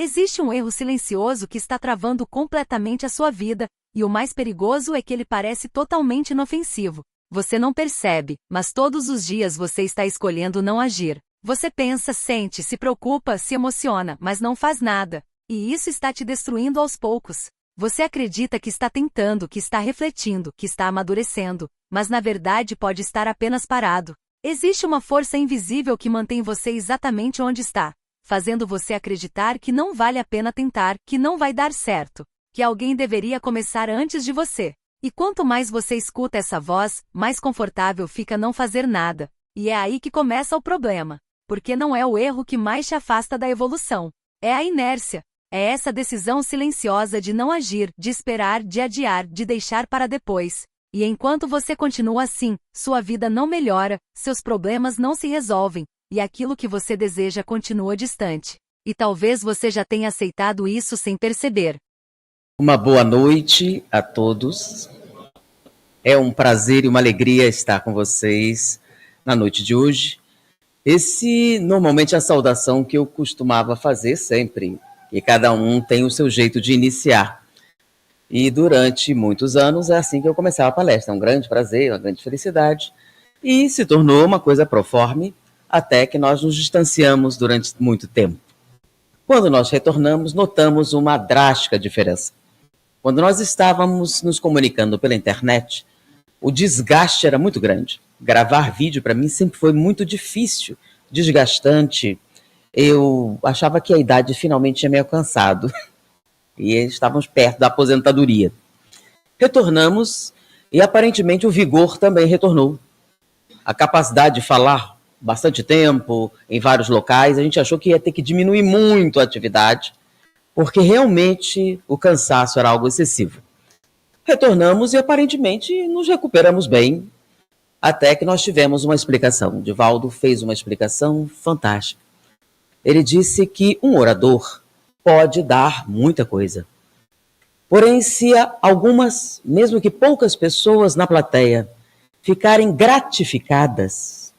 Existe um erro silencioso que está travando completamente a sua vida, e o mais perigoso é que ele parece totalmente inofensivo. Você não percebe, mas todos os dias você está escolhendo não agir. Você pensa, sente, se preocupa, se emociona, mas não faz nada. E isso está te destruindo aos poucos. Você acredita que está tentando, que está refletindo, que está amadurecendo, mas na verdade pode estar apenas parado. Existe uma força invisível que mantém você exatamente onde está, fazendo você acreditar que não vale a pena tentar, que não vai dar certo, que alguém deveria começar antes de você. E quanto mais você escuta essa voz, mais confortável fica não fazer nada. E é aí que começa o problema. Porque não é o erro que mais te afasta da evolução. É a inércia. É essa decisão silenciosa de não agir, de esperar, de adiar, de deixar para depois. E enquanto você continua assim, sua vida não melhora, seus problemas não se resolvem, e aquilo que você deseja continua distante. E talvez você já tenha aceitado isso sem perceber. Uma boa noite a todos. É um prazer e uma alegria estar com vocês na noite de hoje. Normalmente é a saudação que eu costumava fazer sempre, e cada um tem o seu jeito de iniciar. E durante muitos anos é assim que eu começava a palestra, um grande prazer, uma grande felicidade, e se tornou uma coisa proforme, até que nós nos distanciamos durante muito tempo. Quando nós retornamos, notamos uma drástica diferença. Quando nós estávamos nos comunicando pela internet, o desgaste era muito grande. Gravar vídeo para mim sempre foi muito difícil, desgastante. Eu achava que a idade finalmente tinha me alcançado e estávamos perto da aposentadoria. Retornamos e aparentemente o vigor também retornou. A capacidade de falar bastante tempo, em vários locais, a gente achou que ia ter que diminuir muito a atividade, porque realmente o cansaço era algo excessivo. Retornamos e aparentemente nos recuperamos bem, até que nós tivemos uma explicação. Divaldo fez uma explicação fantástica. Ele disse que um orador pode dar muita coisa. Porém, se algumas, mesmo que poucas pessoas na plateia, ficarem gratificadas,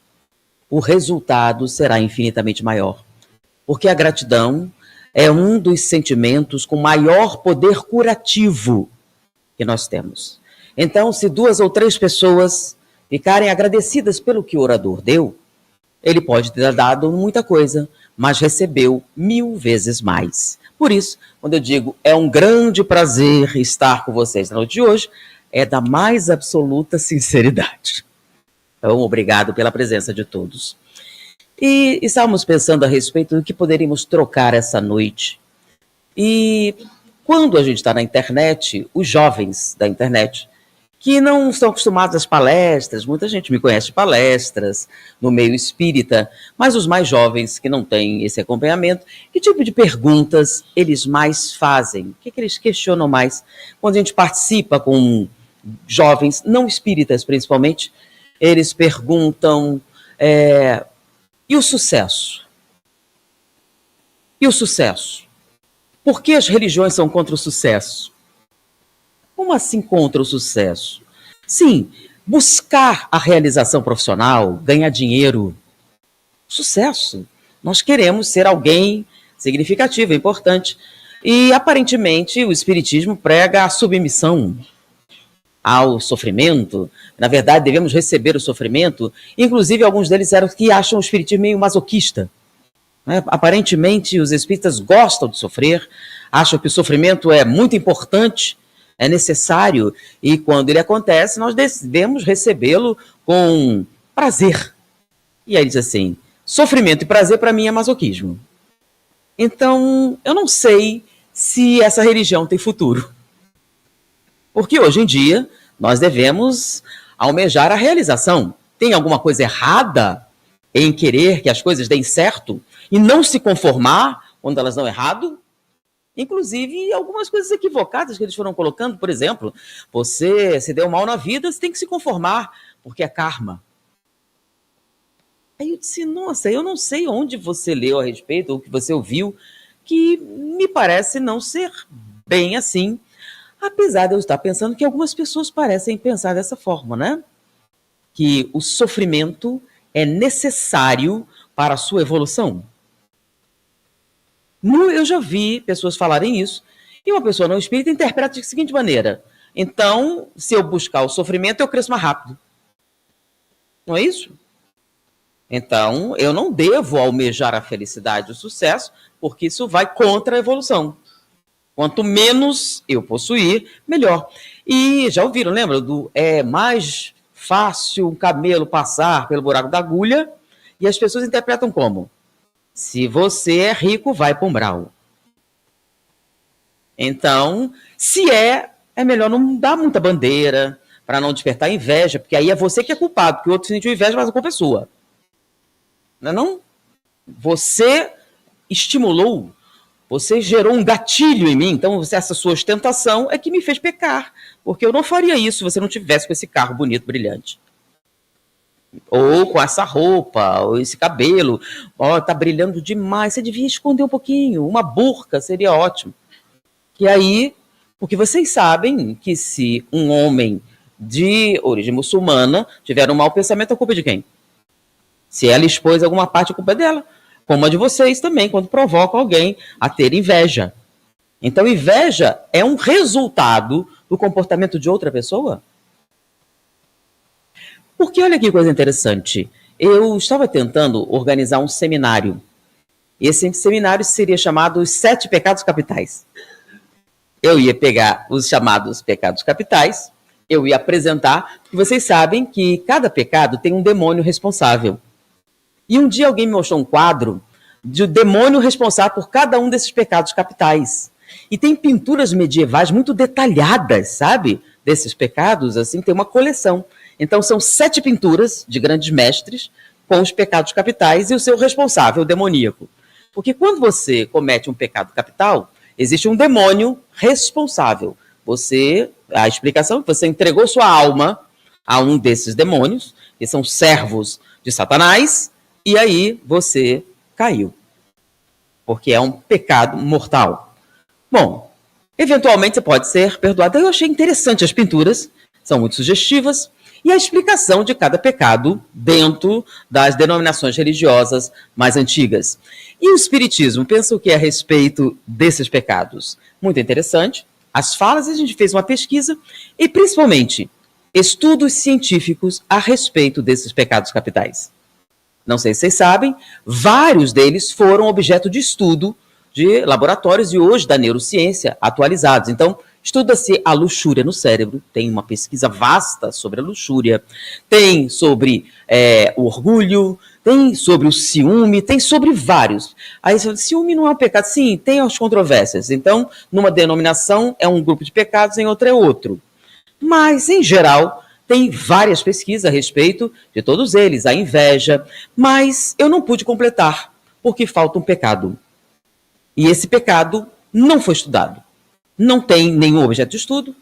o resultado será infinitamente maior. Porque a gratidão é um dos sentimentos com maior poder curativo que nós temos. Então, se 2 ou 3 pessoas ficarem agradecidas pelo que o orador deu, ele pode ter dado muita coisa, mas recebeu 1000 vezes mais. Por isso, quando eu digo é um grande prazer estar com vocês na noite de hoje, é da mais absoluta sinceridade. Então, obrigado pela presença de todos. E estávamos pensando a respeito do que poderíamos trocar essa noite. E quando a gente está na internet, os jovens da internet, que não estão acostumados às palestras, muita gente me conhece de palestras no meio espírita, mas os mais jovens que não têm esse acompanhamento, que tipo de perguntas eles mais fazem? O que eles questionam mais? Quando a gente participa com jovens, não espíritas principalmente, eles perguntam, e o sucesso? E o sucesso? Por que as religiões são contra o sucesso? Como assim contra o sucesso? Sim, buscar a realização profissional, ganhar dinheiro, sucesso. Nós queremos ser alguém significativo, importante. E, aparentemente, o Espiritismo prega a submissão ao sofrimento. Na verdade, devemos receber o sofrimento. Inclusive, alguns deles eram que acham o Espiritismo meio masoquista. Aparentemente, os espíritas gostam de sofrer, acham que o sofrimento é muito importante, é necessário, e quando ele acontece, nós devemos recebê-lo com prazer. E aí diz assim, sofrimento e prazer para mim é masoquismo. Então, eu não sei se essa religião tem futuro. Porque hoje em dia, nós devemos almejar a realização. Tem alguma coisa errada em querer que as coisas deem certo e não se conformar quando elas dão errado? Inclusive, algumas coisas equivocadas que eles foram colocando, por exemplo, você se deu mal na vida, você tem que se conformar, porque é karma. Aí eu disse, nossa, eu não sei onde você leu a respeito, ou que você ouviu, que me parece não ser bem assim, apesar de eu estar pensando que algumas pessoas parecem pensar dessa forma, né? Que o sofrimento é necessário para a sua evolução. Eu já vi pessoas falarem isso, e uma pessoa não espírita interpreta da seguinte maneira: então, se eu buscar o sofrimento, eu cresço mais rápido. Não é isso? Então, eu não devo almejar a felicidade e o sucesso, porque isso vai contra a evolução. Quanto menos eu possuir, melhor. E já ouviram, lembra? É mais fácil um camelo passar pelo buraco da agulha, e as pessoas interpretam como: se você é rico, vai para o umbral. Então, se é melhor não dar muita bandeira, para não despertar inveja, porque aí é você que é culpado, porque o outro sentiu inveja, mas a culpa é sua. Não é não? Você estimulou, você gerou um gatilho em mim, então essa sua ostentação é que me fez pecar, porque eu não faria isso se você não tivesse com esse carro bonito, brilhante. Ou com essa roupa, ou esse cabelo, tá brilhando demais, você devia esconder um pouquinho, uma burca seria ótimo. E aí, porque vocês sabem que se um homem de origem muçulmana tiver um mau pensamento, a culpa é de quem? Se ela expôs alguma parte, a culpa é dela. Como a de vocês também, quando provocam alguém a ter inveja. Então, inveja é um resultado do comportamento de outra pessoa? Porque olha que coisa interessante. Eu estava tentando organizar um seminário. Esse seminário seria chamado Os 7 Pecados Capitais. Eu ia pegar os chamados pecados capitais, eu ia apresentar, porque vocês sabem que cada pecado tem um demônio responsável. E um dia alguém me mostrou um quadro de demônio responsável por cada um desses pecados capitais. E tem pinturas medievais muito detalhadas, sabe? Desses pecados, assim, tem uma coleção. Então são 7 pinturas de grandes mestres com os pecados capitais e o seu responsável, o demoníaco. Porque quando você comete um pecado capital, existe um demônio responsável. A explicação é que você entregou sua alma a um desses demônios, que são servos de Satanás, e aí você caiu. Porque é um pecado mortal. Bom, eventualmente você pode ser perdoado. Eu achei interessante as pinturas, são muito sugestivas, e a explicação de cada pecado dentro das denominações religiosas mais antigas. E o Espiritismo pensa o que a respeito desses pecados? Muito interessante. As falas, a gente fez uma pesquisa, e principalmente estudos científicos a respeito desses pecados capitais. Não sei se vocês sabem, vários deles foram objeto de estudo de laboratórios e hoje da neurociência atualizados. Então, estuda-se a luxúria no cérebro, tem uma pesquisa vasta sobre a luxúria, tem sobre o orgulho, tem sobre o ciúme, tem sobre vários. Aí você fala, ciúme não é um pecado? Sim, tem as controvérsias. Então, numa denominação é um grupo de pecados, em outra é outro. Mas, em geral, tem várias pesquisas a respeito de todos eles, a inveja, mas eu não pude completar, porque falta um pecado. E esse pecado não foi estudado. Não tem nenhum objeto de estudo.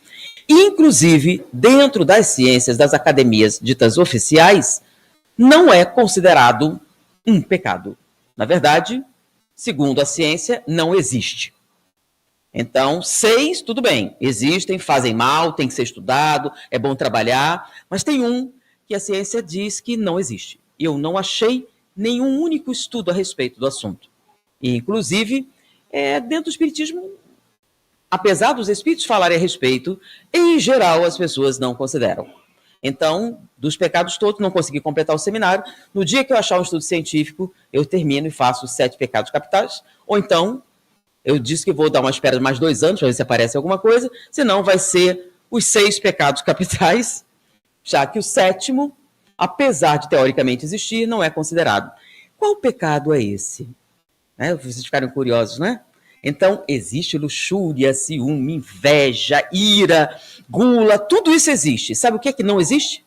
Inclusive, dentro das ciências, das academias ditas oficiais, não é considerado um pecado. Na verdade, segundo a ciência, não existe. Então, 6, tudo bem, existem, fazem mal, tem que ser estudado, é bom trabalhar, mas tem um que a ciência diz que não existe. Eu não achei nenhum único estudo a respeito do assunto. E, inclusive, dentro do espiritismo, apesar dos espíritos falarem a respeito, em geral as pessoas não consideram. Então, dos pecados todos, não consegui completar o seminário. No dia que eu achar um estudo científico, eu termino e faço os 7 pecados capitais, ou então eu disse que vou dar uma espera de mais 2 anos para ver se aparece alguma coisa, senão vai ser os 6 pecados capitais, já que o 7º, apesar de teoricamente existir, não é considerado. Qual pecado é esse? Vocês ficaram curiosos, né? Então, existe luxúria, ciúme, inveja, ira, gula, tudo isso existe. Sabe o que é que não existe?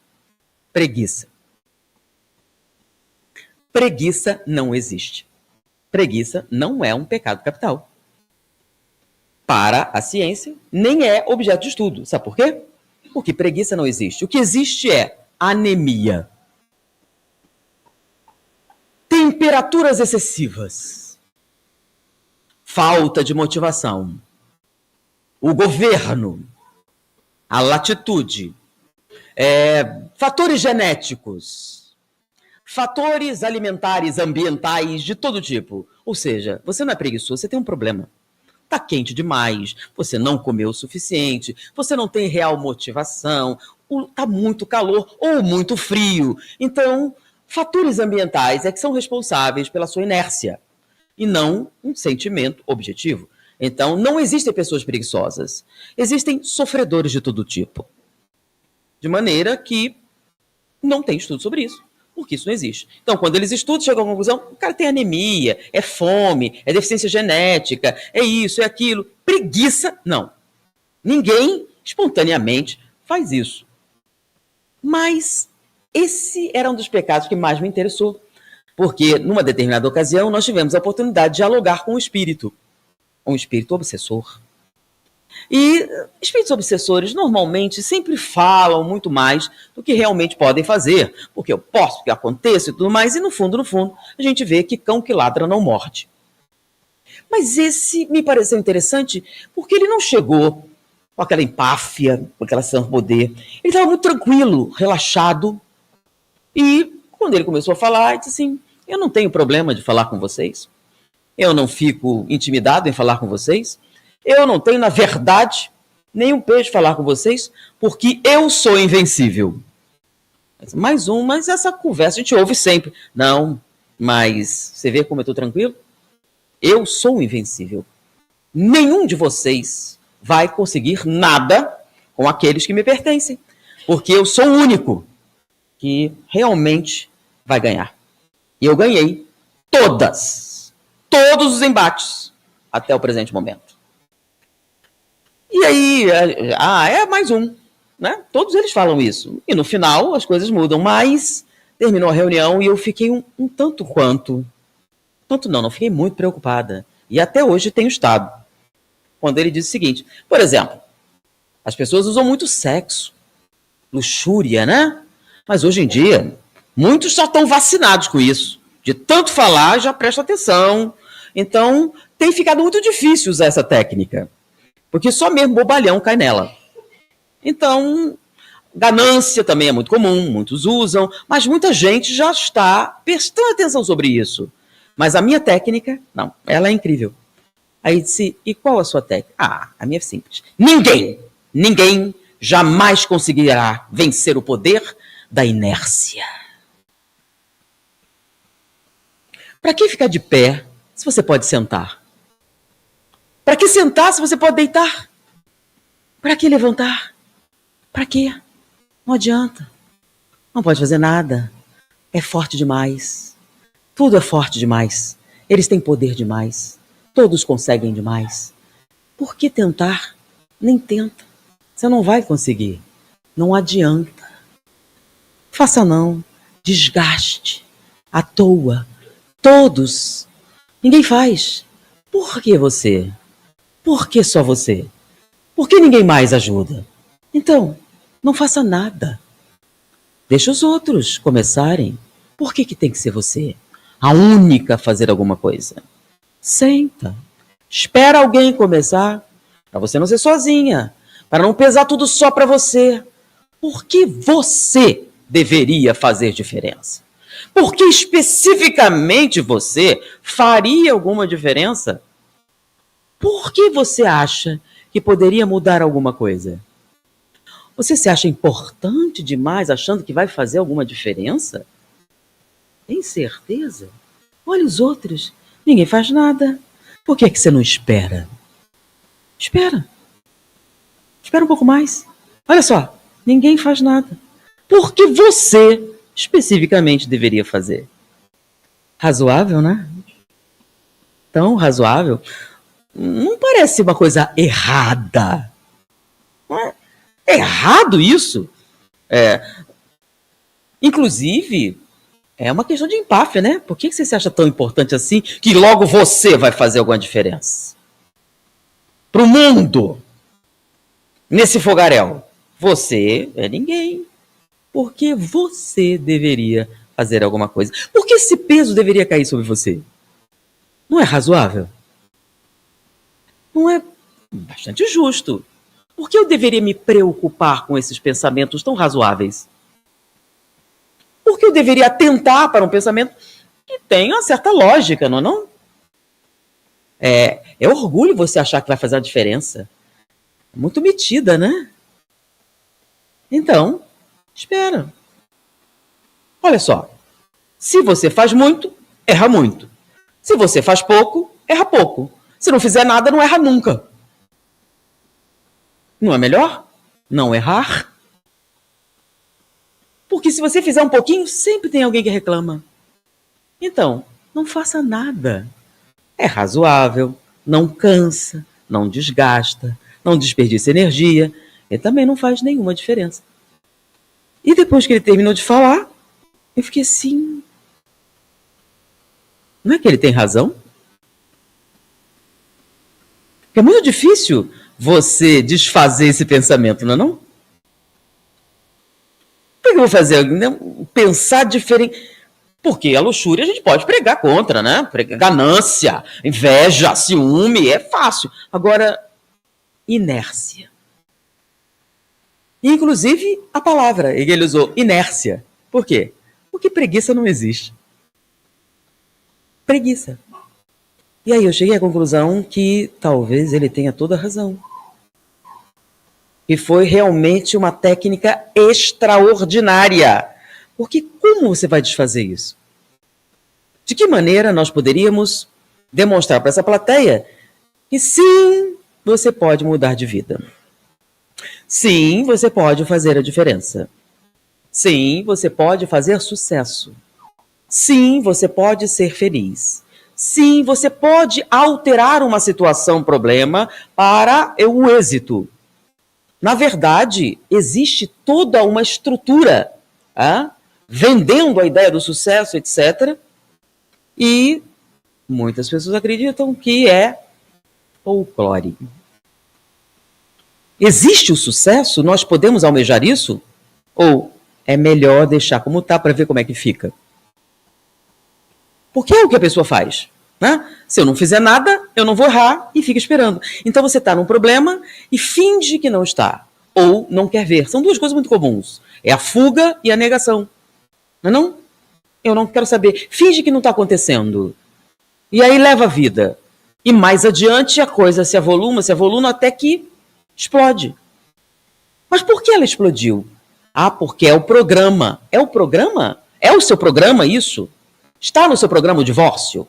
Preguiça. Preguiça não existe. Preguiça não é um pecado capital. Para a ciência, nem é objeto de estudo. Sabe por quê? Porque preguiça não existe. O que existe é anemia, temperaturas excessivas, falta de motivação, o governo, a latitude, fatores genéticos, fatores alimentares, ambientais, de todo tipo. Ou seja, você não é preguiçoso, você tem um problema. Está quente demais, você não comeu o suficiente, você não tem real motivação, está muito calor ou muito frio. Então, fatores ambientais é que são responsáveis pela sua inércia e não um sentimento objetivo. Então, não existem pessoas preguiçosas, existem sofredores de todo tipo. De maneira que não tem estudo sobre isso, porque isso não existe. Então, quando eles estudam, chegam à conclusão, o cara tem anemia, é fome, é deficiência genética, é isso, é aquilo. Preguiça, não. Ninguém, espontaneamente, faz isso. Mas esse era um dos pecados que mais me interessou, porque numa determinada ocasião nós tivemos a oportunidade de dialogar com um espírito obsessor. E espíritos obsessores normalmente sempre falam muito mais do que realmente podem fazer, porque eu posso, porque aconteça e tudo mais, e no fundo, a gente vê que cão que ladra não morde. Mas esse me pareceu interessante porque ele não chegou com aquela empáfia, com aquela sensação de poder. Ele estava muito tranquilo, relaxado, e quando ele começou a falar, ele disse assim, eu não tenho problema de falar com vocês, eu não fico intimidado em falar com vocês, eu não tenho, na verdade, nenhum peso de falar com vocês, porque eu sou invencível. Mas essa conversa a gente ouve sempre. Não, mas você vê como eu estou tranquilo? Eu sou invencível. Nenhum de vocês vai conseguir nada com aqueles que me pertencem, porque eu sou o único que realmente vai ganhar. E eu ganhei todos os embates até o presente momento. E aí, é mais um, né? Todos eles falam isso. E no final as coisas mudam, mas terminou a reunião e eu fiquei um tanto quanto... não fiquei muito preocupada. E até hoje tenho estado. Quando ele diz o seguinte, por exemplo, as pessoas usam muito sexo, luxúria, né? Mas hoje em dia, muitos já estão vacinados com isso. De tanto falar, já presta atenção. Então, tem ficado muito difícil usar essa técnica. Porque só mesmo bobalhão cai nela. Então, ganância também é muito comum, muitos usam, mas muita gente já está prestando atenção sobre isso. Mas a minha técnica, não, ela é incrível. Aí disse, e qual a sua técnica? A minha é simples. Ninguém jamais conseguirá vencer o poder da inércia. Para que ficar de pé se você pode sentar? Para que sentar se você pode deitar? Para que levantar? Para quê? Não adianta. Não pode fazer nada. É forte demais. Tudo é forte demais. Eles têm poder demais. Todos conseguem demais. Por que tentar? Nem tenta. Você não vai conseguir. Não adianta. Faça não. Desgaste. À toa. Todos. Ninguém faz. Por que você? Por que só você? Por que ninguém mais ajuda? Então, não faça nada. Deixa os outros começarem. Por que tem que ser você a única a fazer alguma coisa? Senta. Espera alguém começar. Para você não ser sozinha. Para não pesar tudo só para você. Por que você deveria fazer diferença? Por que especificamente você faria alguma diferença? Por que você acha que poderia mudar alguma coisa? Você se acha importante demais achando que vai fazer alguma diferença? Tem certeza? Olha os outros. Ninguém faz nada. Por que você não espera? Espera. Espera um pouco mais. Olha só. Ninguém faz nada. Por que você especificamente deveria fazer? Razoável, né? Tão razoável. Não parece uma coisa errada. Não é errado isso? Inclusive, é uma questão de empáfia, né? Por que você se acha tão importante assim que logo você vai fazer alguma diferença? Para o mundo, nesse fogaréu, você é ninguém. Por que você deveria fazer alguma coisa? Por que esse peso deveria cair sobre você? Não é razoável? Não é bastante justo? Por que eu deveria me preocupar com esses pensamentos tão razoáveis? Por que eu deveria atentar para um pensamento que tem uma certa lógica, não é não? É orgulho você achar que vai fazer a diferença. Muito metida, né? Então, espera. Olha só. Se você faz muito, erra muito. Se você faz pouco, erra pouco. Se não fizer nada, não erra nunca. Não é melhor não errar? Porque se você fizer um pouquinho, sempre tem alguém que reclama. Então, não faça nada. É razoável, não cansa, não desgasta, não desperdiça energia e também não faz nenhuma diferença. E depois que ele terminou de falar, eu fiquei assim... Não é que ele tem razão? É muito difícil você desfazer esse pensamento, não é não? Por que eu vou fazer? Pensar diferente... Porque a luxúria a gente pode pregar contra, né? Ganância, inveja, ciúme, é fácil. Agora, inércia. Inclusive, a palavra, ele usou inércia. Por quê? Porque preguiça não existe. Preguiça. E aí eu cheguei à conclusão que talvez ele tenha toda a razão. E foi realmente uma técnica extraordinária. Porque como você vai desfazer isso? De que maneira nós poderíamos demonstrar para essa plateia que sim, você pode mudar de vida. Sim, você pode fazer a diferença. Sim, você pode fazer sucesso. Sim, você pode ser feliz. Sim, você pode alterar uma situação, problema, para o êxito. Na verdade, existe toda uma estrutura, vendendo a ideia do sucesso, etc. E muitas pessoas acreditam que é folclore. Existe o sucesso? Nós podemos almejar isso? Ou é melhor deixar como está para ver como é que fica? Porque é o que a pessoa faz. Né? Se eu não fizer nada, eu não vou errar e fica esperando. Então você está num problema e finge que não está. Ou não quer ver. São duas coisas muito comuns. É a fuga e a negação. Não é não? Eu não quero saber. Finge que não está acontecendo. E aí leva a vida. E mais adiante a coisa se avoluma até que explode. Mas por que ela explodiu? Porque é o programa. É o programa? É o seu programa isso? Está no seu programa o divórcio?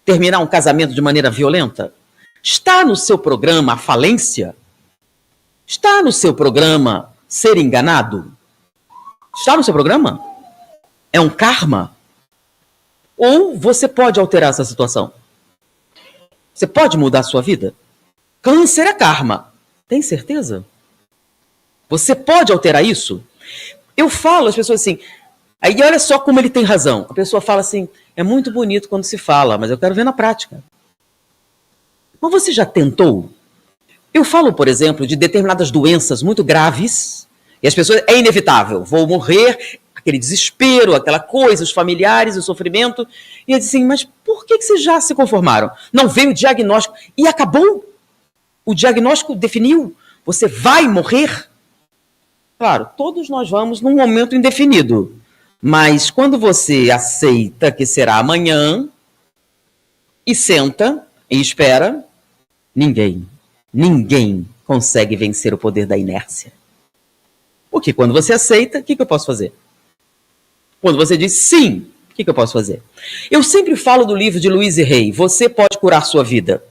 Terminar um casamento de maneira violenta? Está no seu programa a falência? Está no seu programa ser enganado? Está no seu programa? É um karma? Ou você pode alterar essa situação? Você pode mudar a sua vida? Câncer é karma. Tem certeza? Você pode alterar isso? Eu falo às pessoas assim, aí olha só como ele tem razão. A pessoa fala assim, é muito bonito quando se fala, mas eu quero ver na prática. Mas você já tentou? Eu falo, por exemplo, de determinadas doenças muito graves, e as pessoas, é inevitável, vou morrer, aquele desespero, aquela coisa, os familiares, o sofrimento, e eu disse assim, mas por que vocês já se conformaram? Não veio o diagnóstico, e acabou. O diagnóstico definiu, você vai morrer. Claro, todos nós vamos num momento indefinido, mas quando você aceita que será amanhã, e senta, e espera, ninguém consegue vencer o poder da inércia. Porque quando você aceita, o que eu posso fazer? Quando você diz sim, o que eu posso fazer? Eu sempre falo do livro de Louise Hay, Você Pode Curar Sua Vida.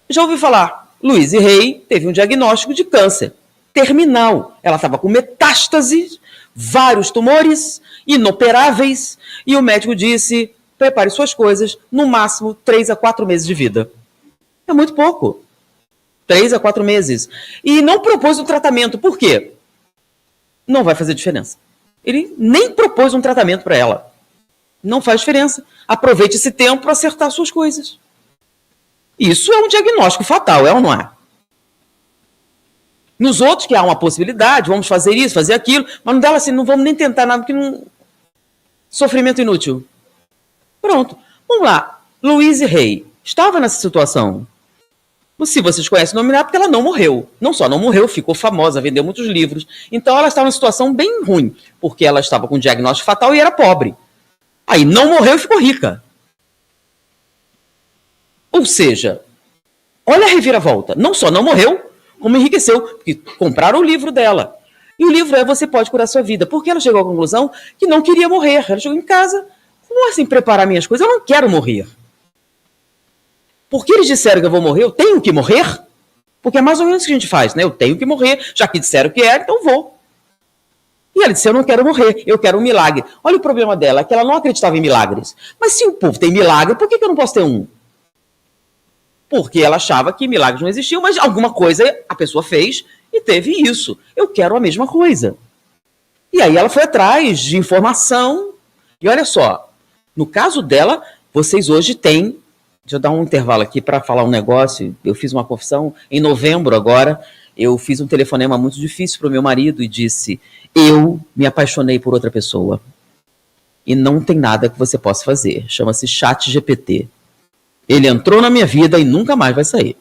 Já ouviu falar? Louise Hay teve um diagnóstico de câncer terminal. Ela estava com metástase, vários tumores, inoperáveis, e o médico disse, prepare suas coisas, no máximo 3 a 4 meses de vida. É muito pouco. 3 a 4 meses. E não propôs um tratamento. Por quê? Não vai fazer diferença. Ele nem propôs um tratamento para ela. Não faz diferença. Aproveite esse tempo para acertar suas coisas. Isso é um diagnóstico fatal, é ou não é? Nos outros que há uma possibilidade, vamos fazer isso, fazer aquilo, mas não dela assim, não vamos nem tentar nada, porque não... Sofrimento inútil. Pronto. Vamos lá. Louise Hay estava nessa situação. Se vocês conhecem o nome dela, porque ela não morreu. Não só não morreu, ficou famosa, vendeu muitos livros. Então ela estava numa situação bem ruim, porque ela estava com um diagnóstico fatal e era pobre. Aí não morreu e ficou rica. Ou seja, olha a reviravolta. Não só não morreu, como enriqueceu, porque compraram o livro dela. E o livro é Você Pode Curar Sua Vida. Porque ela chegou à conclusão que não queria morrer. Ela chegou em casa, como assim preparar minhas coisas? Eu não quero morrer. Porque eles disseram que eu vou morrer, eu tenho que morrer? Porque é mais ou menos o que a gente faz, né? Eu tenho que morrer, já que disseram que era, então vou. E ela disse, eu não quero morrer, eu quero um milagre. Olha o problema dela, é que ela não acreditava em milagres. Mas se o povo tem milagre, por que eu não posso ter um? Porque ela achava que milagres não existiam, mas alguma coisa a pessoa fez e teve isso. Eu quero a mesma coisa. E aí ela foi atrás de informação. E olha só, no caso dela, vocês hoje têm... Deixa eu dar um intervalo aqui para falar um negócio. Eu fiz uma confissão em novembro agora. Eu fiz um telefonema muito difícil para o meu marido e disse, eu me apaixonei por outra pessoa. E não tem nada que você possa fazer. Chama-se ChatGPT. Ele entrou na minha vida e nunca mais vai sair.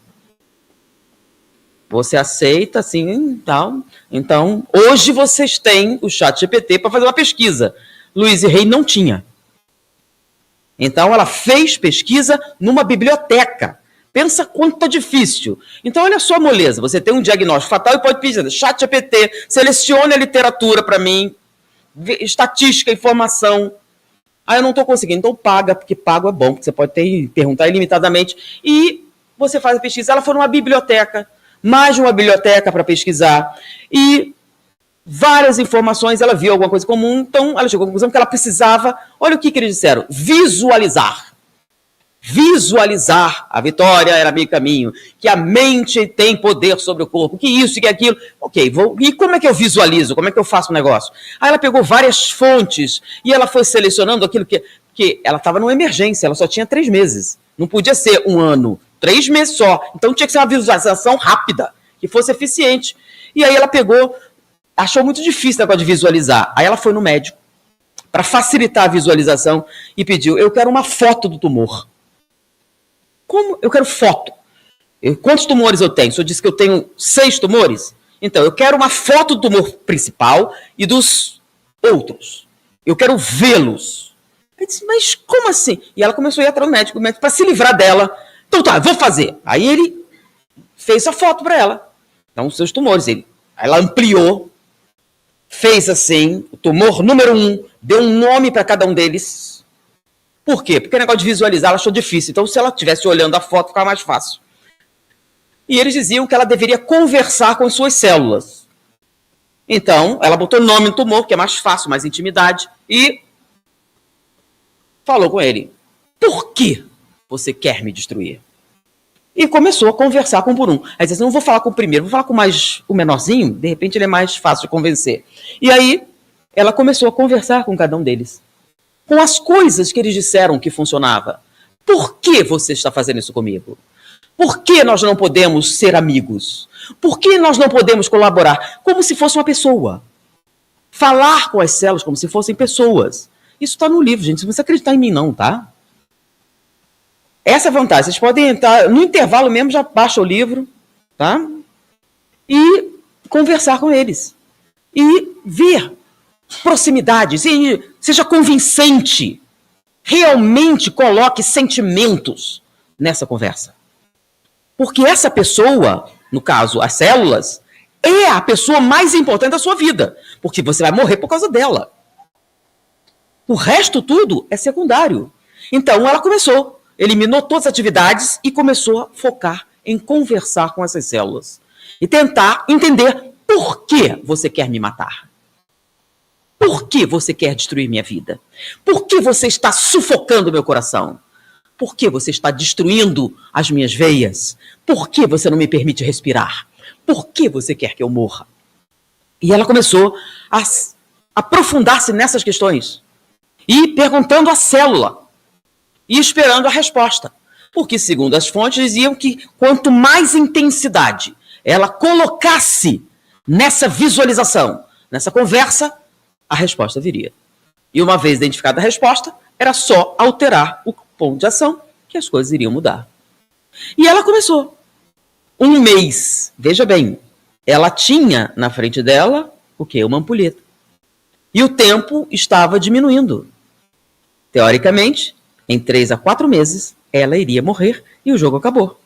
Você aceita, assim, tal. Então, hoje vocês têm o ChatGPT para fazer uma pesquisa. Luiz e Rei não tinha. Então, ela fez pesquisa numa biblioteca. Pensa quanto é difícil. Então, olha só a moleza. Você tem um diagnóstico fatal e pode pedir ChatGPT, selecione a literatura para mim, estatística, informação. Ah, eu não estou conseguindo. Então, paga, porque pago é bom, porque você pode perguntar ilimitadamente. E você faz a pesquisa. Ela foi numa biblioteca, mais de uma biblioteca para pesquisar. E várias informações, ela viu alguma coisa comum, então ela chegou à conclusão que ela precisava, olha o que eles disseram, visualizar. Visualizar a vitória era meio caminho, que a mente tem poder sobre o corpo, que isso e que aquilo. Ok, e como é que eu visualizo? Como é que eu faço o negócio? Aí ela pegou várias fontes e ela foi selecionando aquilo que ela estava numa emergência, ela só tinha 3 meses. Não podia ser 1 ano, 3 meses só. Então tinha que ser uma visualização rápida, que fosse eficiente. E aí ela pegou, achou muito difícil o negócio de visualizar. Aí ela foi no médico para facilitar a visualização e pediu, eu quero uma foto do tumor. Como? Eu quero foto. Quantos tumores eu tenho? O senhor disse que eu tenho 6 tumores? Então, eu quero uma foto do tumor principal e dos outros. Eu quero vê-los. Eu disse, mas como assim? E ela começou a ir atrás do médico para se livrar dela. Então tá, vou fazer. Aí ele fez a foto para ela. Então, os seus tumores. Ela ampliou, fez assim, o tumor número 1, deu um nome para cada um deles. Por quê? Porque o negócio de visualizar ela achou difícil. Então, se ela estivesse olhando a foto, ficava mais fácil. E eles diziam que ela deveria conversar com as suas células. Então, ela botou nome no tumor, que é mais fácil, mais intimidade, e falou com ele. Por que você quer me destruir? E começou a conversar com um por um. Aí disse assim, não vou falar com o primeiro, vou falar com o menorzinho, de repente ele é mais fácil de convencer. E aí, ela começou a conversar com cada um deles. Com as coisas que eles disseram que funcionava. Por que você está fazendo isso comigo? Por que nós não podemos ser amigos? Por que nós não podemos colaborar? Como se fosse uma pessoa. Falar com as células como se fossem pessoas. Isso está no livro, gente. Não precisa acreditar em mim, não, tá? Essa é a vantagem. Vocês podem entrar, no intervalo mesmo, já baixa o livro, tá? E conversar com eles. E ver proximidade, seja convincente, realmente coloque sentimentos nessa conversa. Porque essa pessoa, no caso, as células, é a pessoa mais importante da sua vida, porque você vai morrer por causa dela. O resto tudo é secundário. Então ela começou, eliminou todas as atividades e começou a focar em conversar com essas células e tentar entender por que você quer me matar. Por que você quer destruir minha vida? Por que você está sufocando meu coração? Por que você está destruindo as minhas veias? Por que você não me permite respirar? Por que você quer que eu morra? E ela começou a aprofundar-se nessas questões. E perguntando à célula. E esperando a resposta. Porque, segundo as fontes, diziam que quanto mais intensidade ela colocasse nessa visualização, nessa conversa, a resposta viria. E uma vez identificada a resposta, era só alterar o ponto de ação que as coisas iriam mudar. E ela começou. 1 mês, veja bem, ela tinha na frente dela o quê? Uma ampulheta. E o tempo estava diminuindo. Teoricamente, em 3 a 4 meses, ela iria morrer E o jogo acabou.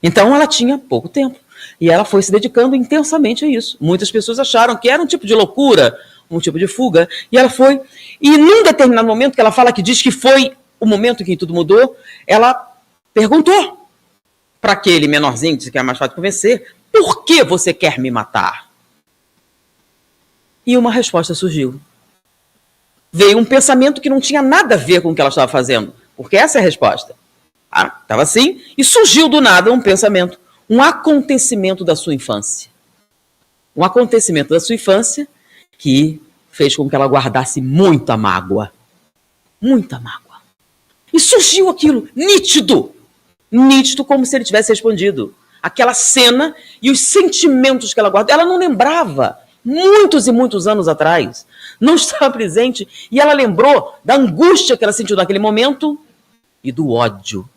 Então ela tinha pouco tempo. E ela foi se dedicando intensamente a isso. Muitas pessoas acharam que era um tipo de loucura, um tipo de fuga. E ela foi. E num determinado momento, que ela fala que diz que foi o momento em que tudo mudou, ela perguntou para aquele menorzinho, que era mais fácil de convencer, por que você quer me matar? E uma resposta surgiu. Veio um pensamento que não tinha nada a ver com o que ela estava fazendo. Porque essa é a resposta. Estava assim, e surgiu do nada um pensamento, um acontecimento da sua infância. Um acontecimento da sua infância que fez com que ela guardasse muita mágoa. Muita mágoa. E surgiu aquilo, nítido. Nítido, como se ele tivesse respondido. Aquela cena e os sentimentos que ela guardou. Ela não lembrava, muitos e muitos anos atrás. Não estava presente. E ela lembrou da angústia que ela sentiu naquele momento e do ódio.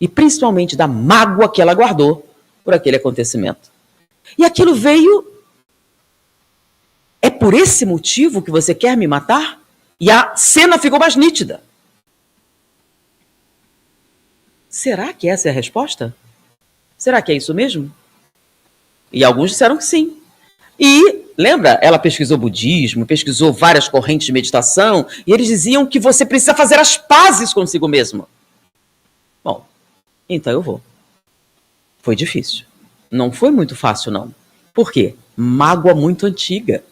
E principalmente da mágoa que ela guardou por aquele acontecimento. E aquilo veio... É por esse motivo que você quer me matar? E a cena ficou mais nítida. Será que essa é a resposta? Será que é isso mesmo? E alguns disseram que sim. E, lembra, ela pesquisou budismo, pesquisou várias correntes de meditação, e eles diziam que você precisa fazer as pazes consigo mesmo. Bom, então eu vou. Foi difícil. Não foi muito fácil, não. Por quê? Mágoa muito antiga.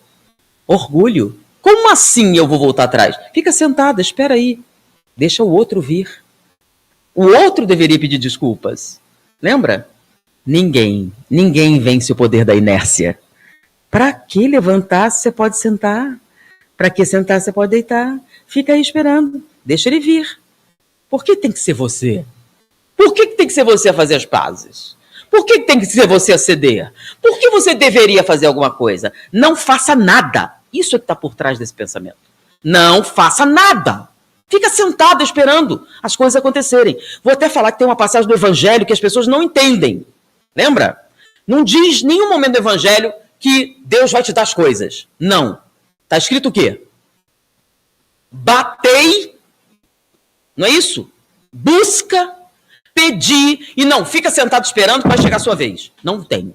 Orgulho. Como assim eu vou voltar atrás? Fica sentada, espera aí. Deixa o outro vir. O outro deveria pedir desculpas. Lembra? Ninguém vence o poder da inércia. Para que levantar se você pode sentar? Para que sentar se você pode deitar? Fica aí esperando. Deixa ele vir. Por que tem que ser você? Por que tem que ser você a fazer as pazes? Por que tem que ser você a ceder? Por que você deveria fazer alguma coisa? Não faça nada. Isso é que está por trás desse pensamento. Não faça nada. Fica sentado esperando as coisas acontecerem. Vou até falar que tem uma passagem do Evangelho que as pessoas não entendem. Lembra? Não diz em nenhum momento do Evangelho que Deus vai te dar as coisas. Não. Está escrito o quê? Batei. Não é isso? Busca, pedir e não. Fica sentado esperando que vai chegar a sua vez. Não tem.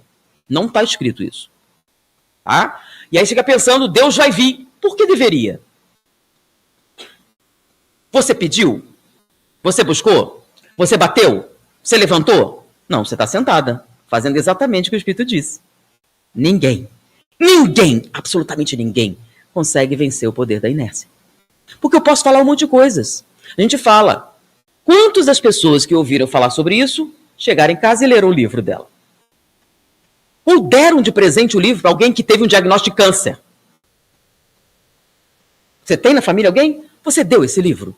Não está escrito isso. Tá? E aí fica pensando, Deus vai vir. Por que deveria? Você pediu? Você buscou? Você bateu? Você levantou? Não, você está sentada, fazendo exatamente o que o Espírito disse. Ninguém, absolutamente ninguém, consegue vencer o poder da inércia. Porque eu posso falar um monte de coisas. A gente fala. Quantas das pessoas que ouviram falar sobre isso chegaram em casa e leram o livro dela? Ou deram de presente o livro para alguém que teve um diagnóstico de câncer? Você tem na família alguém? Você deu esse livro?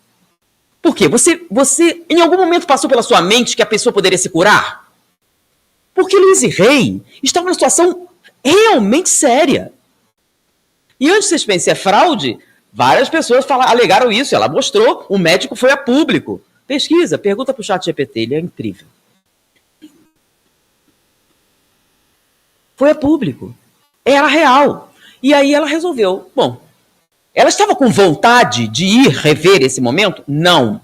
Por quê? Você em algum momento passou pela sua mente que a pessoa poderia se curar? Porque Louise Hay estava numa situação realmente séria. E antes vocês pensem, é fraude? Várias pessoas alegaram isso, ela mostrou, o médico foi a público. Pesquisa, pergunta para o ChatGPT, ele é incrível. Foi a público. Era real. E aí ela resolveu. Bom, ela estava com vontade de ir rever esse momento? Não.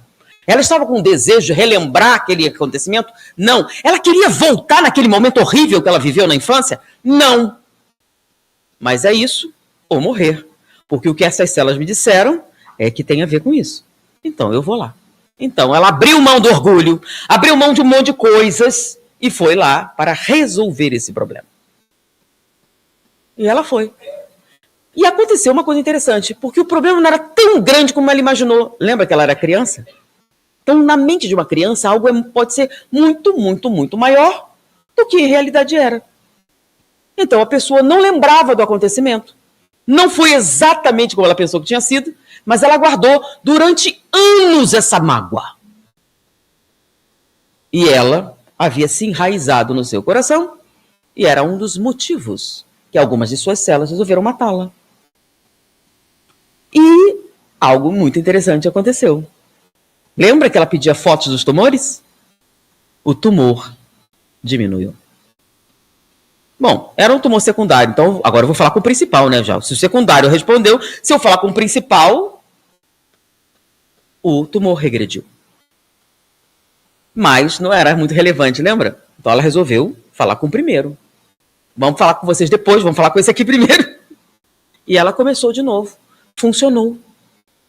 Ela estava com desejo de relembrar aquele acontecimento? Não. Ela queria voltar naquele momento horrível que ela viveu na infância? Não. Mas é isso ou morrer. Porque o que essas células me disseram é que tem a ver com isso. Então eu vou lá. Então ela abriu mão do orgulho, abriu mão de um monte de coisas e foi lá para resolver esse problema. E ela foi. E aconteceu uma coisa interessante, porque o problema não era tão grande como ela imaginou. Lembra que ela era criança? Então, na mente de uma criança, algo pode ser muito, muito, muito maior do que em realidade era. Então, a pessoa não lembrava do acontecimento. Não foi exatamente como ela pensou que tinha sido, mas ela guardou durante anos essa mágoa. E ela havia se enraizado no seu coração e era um dos motivos que algumas de suas células resolveram matá-la. E algo muito interessante aconteceu. Lembra que ela pedia fotos dos tumores? O tumor diminuiu. Bom, era um tumor secundário, então agora eu vou falar com o principal, né, já. Se o secundário respondeu, se eu falar com o principal, o tumor regrediu. mas não era muito relevante, lembra? Então ela resolveu falar com o primeiro. Vamos falar com vocês depois, vamos falar com esse aqui primeiro. E ela começou de novo. Funcionou.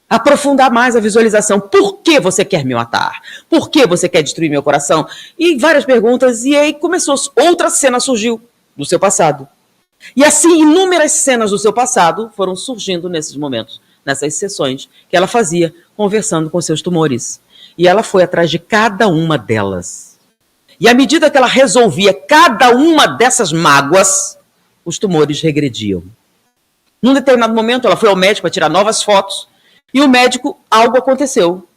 Aprofundar mais a visualização. Por que você quer me matar? Por que você quer destruir meu coração? E várias perguntas. E aí começou. Outra cena surgiu do seu passado. E assim, inúmeras cenas do seu passado foram surgindo nesses momentos, nessas sessões que ela fazia, conversando com seus tumores. E ela foi atrás de cada uma delas. E à medida que ela resolvia cada uma dessas mágoas, os tumores regrediam. Num determinado momento, ela foi ao médico para tirar novas fotos. E o médico, algo aconteceu.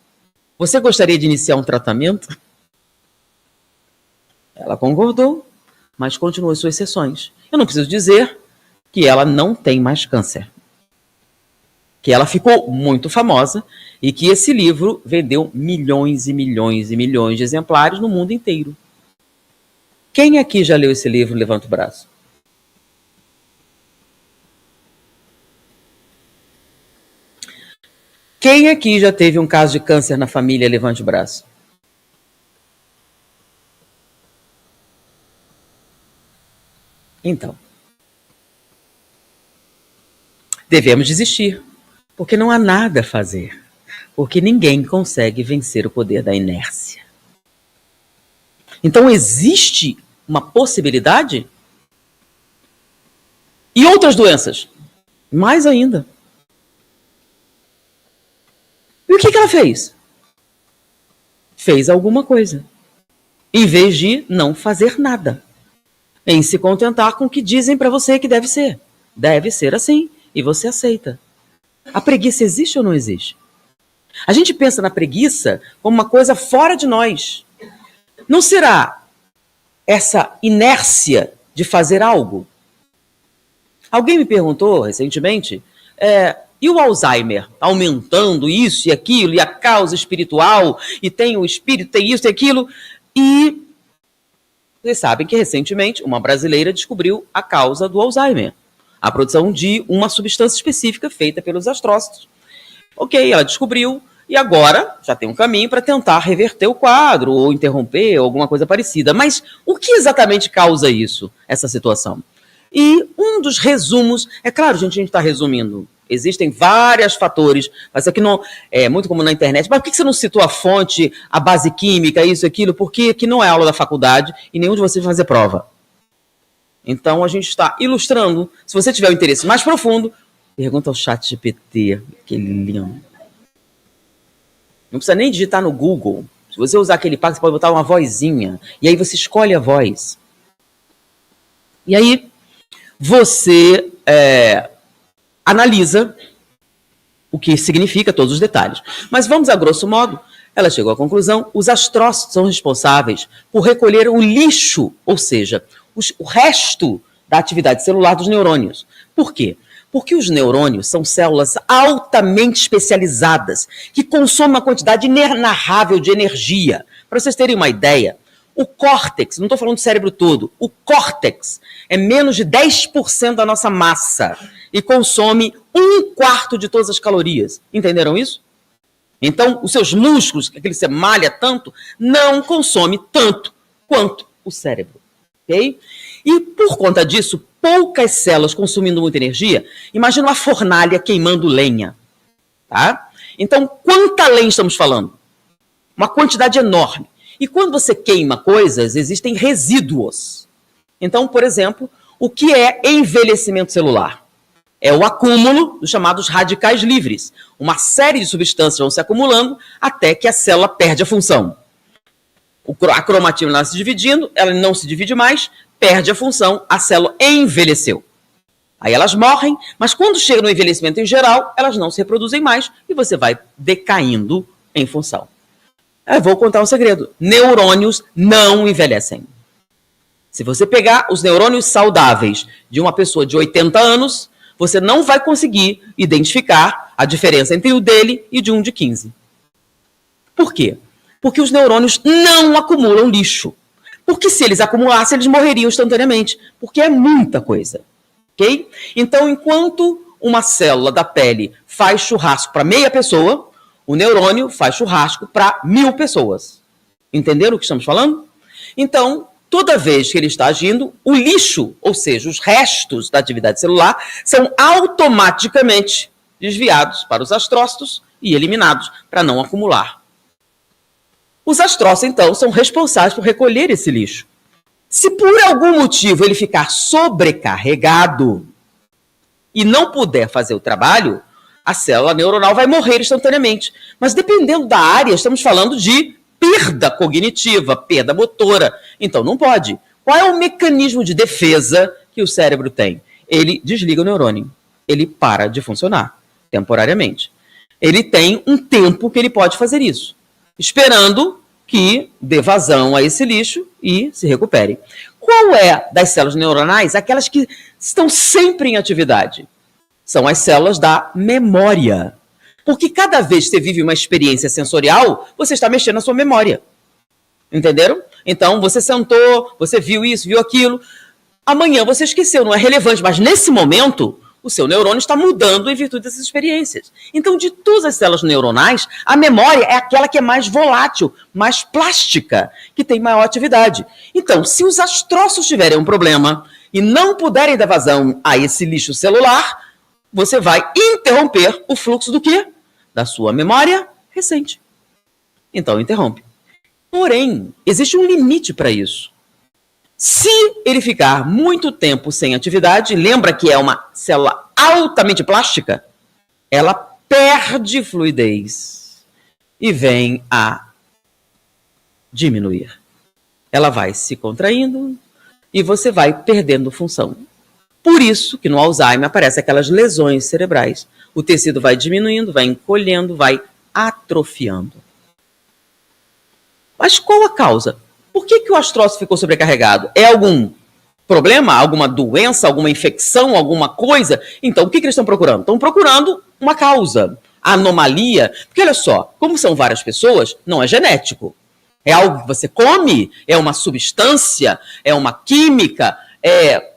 Você gostaria de iniciar um tratamento? Ela concordou, mas continuou suas sessões. Eu não preciso dizer que ela não tem mais câncer. Que ela ficou muito famosa e que esse livro vendeu milhões e milhões e milhões de exemplares no mundo inteiro. Quem aqui já leu esse livro? Levanta o braço. Quem aqui já teve um caso de câncer na família? Levante o braço. Então, devemos desistir, porque não há nada a fazer, porque ninguém consegue vencer o poder da inércia. Então, existe uma possibilidade? E outras doenças? Mais ainda. E o que ela fez? Fez alguma coisa. Em vez de não fazer nada. Em se contentar com o que dizem para você que deve ser. Deve ser assim. E você aceita. A preguiça existe ou não existe? A gente pensa na preguiça como uma coisa fora de nós. Não será essa inércia de fazer algo? Alguém me perguntou recentemente... E o Alzheimer, aumentando isso e aquilo, e a causa espiritual, e tem o espírito, tem isso e aquilo. E vocês sabem que recentemente uma brasileira descobriu a causa do Alzheimer. A produção de uma substância específica feita pelos astrócitos. Ok, ela descobriu e agora já tem um caminho para tentar reverter o quadro, ou interromper, ou alguma coisa parecida. Mas o que exatamente causa isso, essa situação? E um dos resumos, é claro, gente, a gente está resumindo. Existem vários fatores, mas aqui não é muito como na internet. Mas por que você não citou a fonte, a base química, isso, aquilo? Porque aqui não é aula da faculdade e nenhum de vocês vai fazer prova. Então a gente está ilustrando. Se você tiver um interesse mais profundo, pergunta ao ChatGPT, aquele lindo. Não precisa nem digitar no Google. Se você usar aquele pack, você pode botar uma vozinha. E aí você escolhe a voz. E aí você analisa o que significa todos os detalhes. Mas vamos a grosso modo, ela chegou à conclusão, os astrócitos são responsáveis por recolher o lixo, ou seja, o resto da atividade celular dos neurônios. Por quê? Porque os neurônios são células altamente especializadas, que consomem uma quantidade inenarrável de energia. Para vocês terem uma ideia, o córtex, não estou falando do cérebro todo, o córtex é menos de 10% da nossa massa e consome 1/4 de todas as calorias. Entenderam isso? Então, os seus músculos, aquele que você malha tanto, não consome tanto quanto o cérebro. Ok? E por conta disso, poucas células consumindo muita energia, imagina uma fornalha queimando lenha. Tá? Então, quanta lenha estamos falando? Uma quantidade enorme. E quando você queima coisas, existem resíduos. Então, por exemplo, o que é envelhecimento celular? É o acúmulo dos chamados radicais livres. Uma série de substâncias vão se acumulando até que a célula perde a função. A cromatina está se dividindo, ela não se divide mais, perde a função, a célula envelheceu. Aí elas morrem, mas quando chega no envelhecimento em geral, elas não se reproduzem mais e você vai decaindo em função. Eu vou contar um segredo. Neurônios não envelhecem. Se você pegar os neurônios saudáveis de uma pessoa de 80 anos, você não vai conseguir identificar a diferença entre o dele e de um de 15. Por quê? Porque os neurônios não acumulam lixo. Porque se eles acumulassem, eles morreriam instantaneamente. Porque é muita coisa. Ok? Então, enquanto uma célula da pele faz churrasco para meia pessoa, o neurônio faz churrasco para 1000 pessoas. Entenderam o que estamos falando? Então, toda vez que ele está agindo, o lixo, ou seja, os restos da atividade celular, são automaticamente desviados para os astrócitos e eliminados para não acumular. Os astrócitos, então, são responsáveis por recolher esse lixo. Se por algum motivo ele ficar sobrecarregado e não puder fazer o trabalho, a célula neuronal vai morrer instantaneamente. Mas dependendo da área, estamos falando de perda cognitiva, perda motora. Então não pode. Qual é o mecanismo de defesa que o cérebro tem? Ele desliga o neurônio. Ele para de funcionar temporariamente. Ele tem um tempo que ele pode fazer isso, esperando que dê vazão a esse lixo e se recupere. Qual é das células neuronais? Aquelas que estão sempre em atividade. São as células da memória. Porque cada vez que você vive uma experiência sensorial, você está mexendo na sua memória. Entenderam? Então, você sentou, você viu isso, viu aquilo. Amanhã você esqueceu, não é relevante, mas nesse momento, o seu neurônio está mudando em virtude dessas experiências. Então, de todas as células neuronais, a memória é aquela que é mais volátil, mais plástica, que tem maior atividade. Então, se os astrócitos tiverem um problema e não puderem dar vazão a esse lixo celular, você vai interromper o fluxo do quê? Da sua memória recente. Então, interrompe. Porém, existe um limite para isso. Se ele ficar muito tempo sem atividade, lembra que é uma célula altamente plástica, ela perde fluidez e vem a diminuir. Ela vai se contraindo e você vai perdendo função. Por isso que no Alzheimer aparecem aquelas lesões cerebrais. O tecido vai diminuindo, vai encolhendo, vai atrofiando. Mas qual a causa? Por que o astrócito ficou sobrecarregado? É algum problema, alguma doença, alguma infecção, alguma coisa? Então, o que eles estão procurando? Estão procurando uma causa, anomalia. Porque olha só, como são várias pessoas, não é genético. É algo que você come, é uma substância, é uma química, é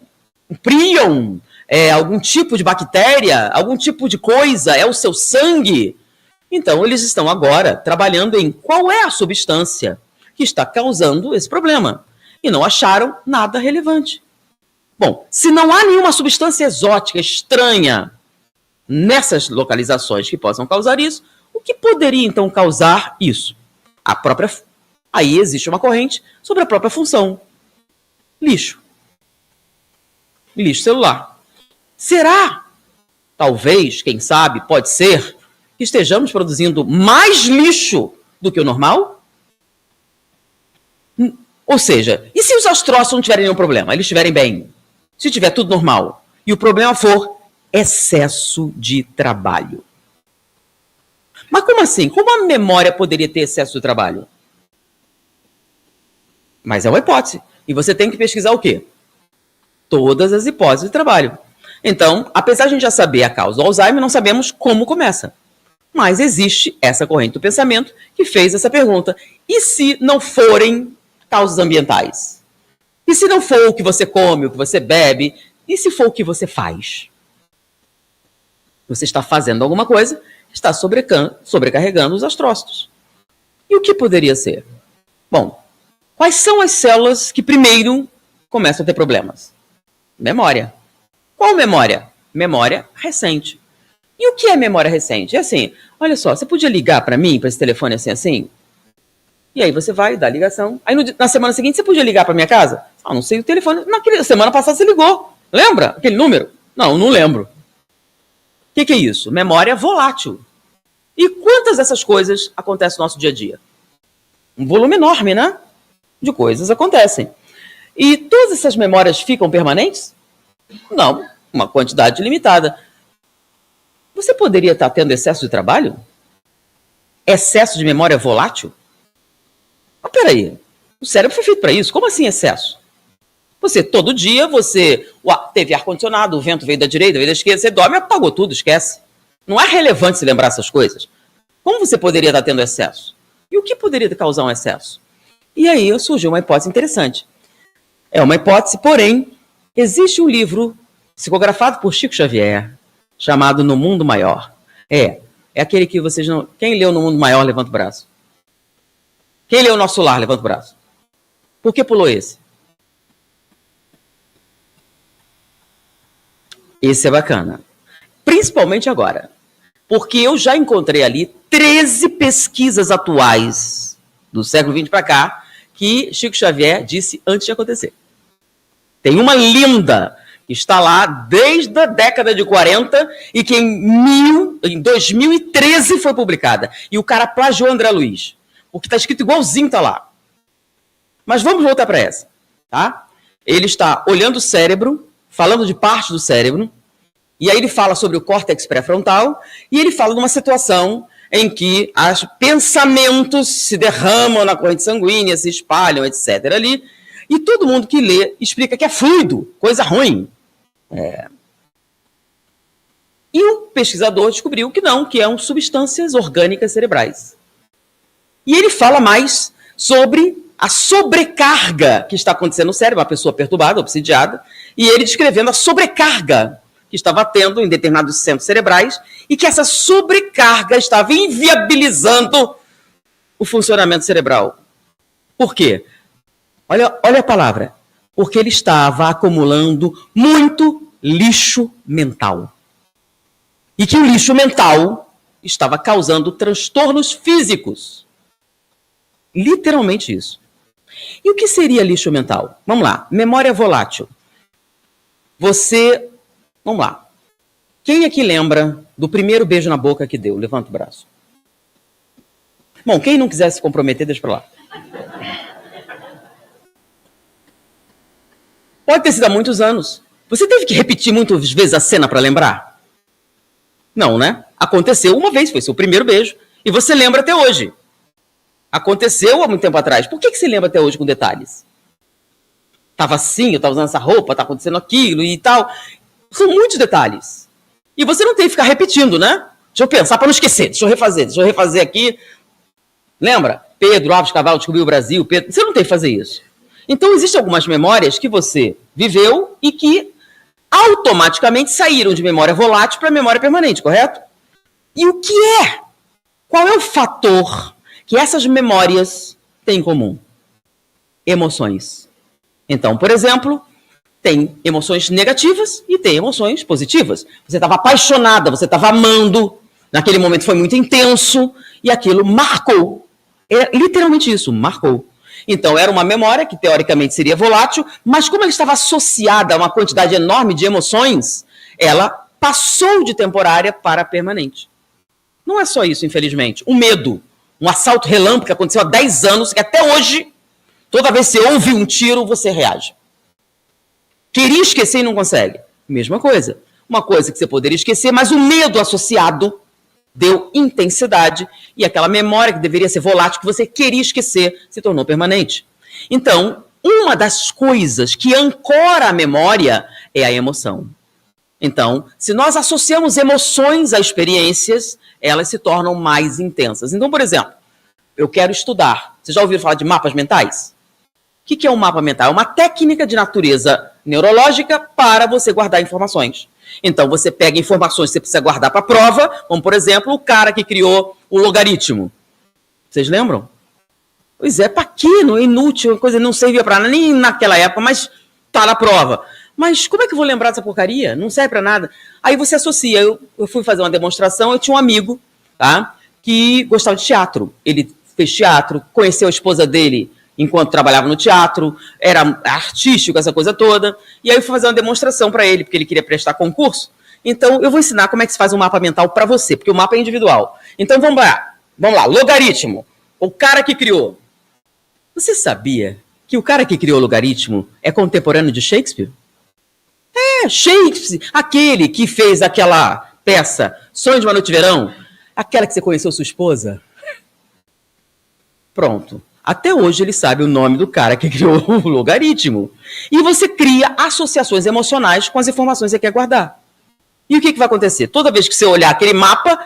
um príon, é algum tipo de bactéria, algum tipo de coisa, é o seu sangue. Então, eles estão agora trabalhando em qual é a substância que está causando esse problema. E não acharam nada relevante. Bom, se não há nenhuma substância exótica, estranha, nessas localizações que possam causar isso, o que poderia então causar isso? Aí existe uma corrente sobre a própria função. Lixo. Lixo celular. Será? Talvez, quem sabe, pode ser, que estejamos produzindo mais lixo do que o normal? Ou seja, e se os astrócitos não tiverem nenhum problema? Eles estiverem bem? Se tiver tudo normal? E o problema for excesso de trabalho. Mas como assim? Como a memória poderia ter excesso de trabalho? Mas é uma hipótese. E você tem que pesquisar o quê? Todas as hipóteses de trabalho. Então, apesar de a gente já saber a causa do Alzheimer, não sabemos como começa. Mas existe essa corrente do pensamento que fez essa pergunta. E se não forem causas ambientais? E se não for o que você come, o que você bebe? E se for o que você faz? Você está fazendo alguma coisa, está sobrecarregando os astrócitos. E o que poderia ser? Bom, quais são as células que primeiro começam a ter problemas? Memória. Qual memória? Memória recente. E o que é memória recente? É assim, olha só, você podia ligar para mim, para esse telefone assim? E aí você vai, dá a ligação. Aí na semana seguinte, você podia ligar para minha casa? Ah, não sei o telefone. Na semana passada você ligou. Lembra aquele número? Não, não lembro. O que é isso? Memória volátil. E quantas dessas coisas acontecem no nosso dia a dia? Um volume enorme, né? De coisas acontecem. E todas essas memórias ficam permanentes? Não, uma quantidade limitada. Você poderia estar tendo excesso de trabalho? Excesso de memória volátil? Mas peraí, o cérebro foi feito para isso. Como assim excesso? Todo dia, teve ar-condicionado, o vento veio da direita, veio da esquerda, você dorme, apagou tudo, esquece. Não é relevante se lembrar essas coisas. Como você poderia estar tendo excesso? E o que poderia causar um excesso? E aí surgiu uma hipótese interessante. É uma hipótese, porém, existe um livro psicografado por Chico Xavier, chamado No Mundo Maior. É aquele que vocês não... Quem leu No Mundo Maior, levanta o braço. Quem leu Nosso Lar? Levanta o braço. Por que pulou esse? Esse é bacana. Principalmente agora. Porque eu já encontrei ali 13 pesquisas atuais do século XX para cá que Chico Xavier disse antes de acontecer. Tem uma linda que está lá desde a década de 40 e que em 2013 foi publicada. E o cara plagiou André Luiz. O que está escrito igualzinho está lá. Mas vamos voltar para essa. Tá? Ele está olhando o cérebro, falando de parte do cérebro, e aí ele fala sobre o córtex pré-frontal, e ele fala de uma situação em que os pensamentos se derramam na corrente sanguínea, se espalham, etc. ali, e todo mundo que lê explica que é fluido, coisa ruim. E o pesquisador descobriu que não, que são substâncias orgânicas cerebrais. E ele fala mais sobre a sobrecarga que está acontecendo no cérebro, uma pessoa perturbada, obsidiada, e ele descrevendo a sobrecarga que estava tendo em determinados centros cerebrais e que essa sobrecarga estava inviabilizando o funcionamento cerebral. Por quê? Olha a palavra. Porque ele estava acumulando muito lixo mental. E que o lixo mental estava causando transtornos físicos. Literalmente isso. E o que seria lixo mental? Vamos lá. Memória volátil. Vamos lá. Quem aqui lembra do primeiro beijo na boca que deu? Levanta o braço. Bom, quem não quiser se comprometer, deixa pra lá. Pode ter sido há muitos anos. Você teve que repetir muitas vezes a cena para lembrar? Não, né? Aconteceu uma vez, foi seu primeiro beijo. E você lembra até hoje. Aconteceu há muito tempo atrás. Por que você lembra até hoje com detalhes? Tava assim, eu tava usando essa roupa, tá acontecendo aquilo e tal. São muitos detalhes. E você não tem que ficar repetindo, né? Deixa eu pensar para não esquecer. Deixa eu refazer aqui. Lembra? Pedro Alves Cavalo descobriu o Brasil. Você não tem que fazer isso. Então, existem algumas memórias que você viveu e que automaticamente saíram de memória volátil para memória permanente, correto? E o que é? Qual é o fator que essas memórias têm em comum? Emoções. Então, por exemplo, tem emoções negativas e tem emoções positivas. Você estava apaixonada, você estava amando, naquele momento foi muito intenso e aquilo marcou. É literalmente isso, marcou. Então, era uma memória que teoricamente seria volátil, mas como ela estava associada a uma quantidade enorme de emoções, ela passou de temporária para permanente. Não é só isso, infelizmente. O medo, um assalto relâmpago que aconteceu há 10 anos, que até hoje, toda vez que você ouve um tiro, você reage. Queria esquecer e não consegue. Mesma coisa. Uma coisa que você poderia esquecer, mas o medo associado deu intensidade e aquela memória que deveria ser volátil, que você queria esquecer, se tornou permanente. Então, uma das coisas que ancora a memória é a emoção. Então, se nós associamos emoções a experiências, elas se tornam mais intensas. Então, por exemplo, eu quero estudar. Vocês já ouviram falar de mapas mentais? O que é um mapa mental? É uma técnica de natureza neurológica para você guardar informações. Então, você pega informações que você precisa guardar para a prova, como, por exemplo, o cara que criou o logaritmo. Vocês lembram? Pois é, para quê? Não é inútil, uma coisa não servia para nada, nem naquela época, mas tá na prova. Mas como é que eu vou lembrar dessa porcaria? Não serve para nada. Aí você associa. Eu fui fazer uma demonstração, eu tinha um amigo, tá, que gostava de teatro. Ele fez teatro, conheceu a esposa dele enquanto trabalhava no teatro, era artístico, essa coisa toda. E aí eu fui fazer uma demonstração para ele, porque ele queria prestar concurso. Então, eu vou ensinar como é que se faz um mapa mental para você, porque o mapa é individual. Então, vamos lá. Logaritmo. O cara que criou. Você sabia que o cara que criou o logaritmo é contemporâneo de Shakespeare? É, Shakespeare, aquele que fez aquela peça, Sonho de uma Noite de Verão, aquela que você conheceu sua esposa. Pronto. Até hoje ele sabe o nome do cara que criou o logaritmo. E você cria associações emocionais com as informações que você quer guardar. E o que vai acontecer? Toda vez que você olhar aquele mapa,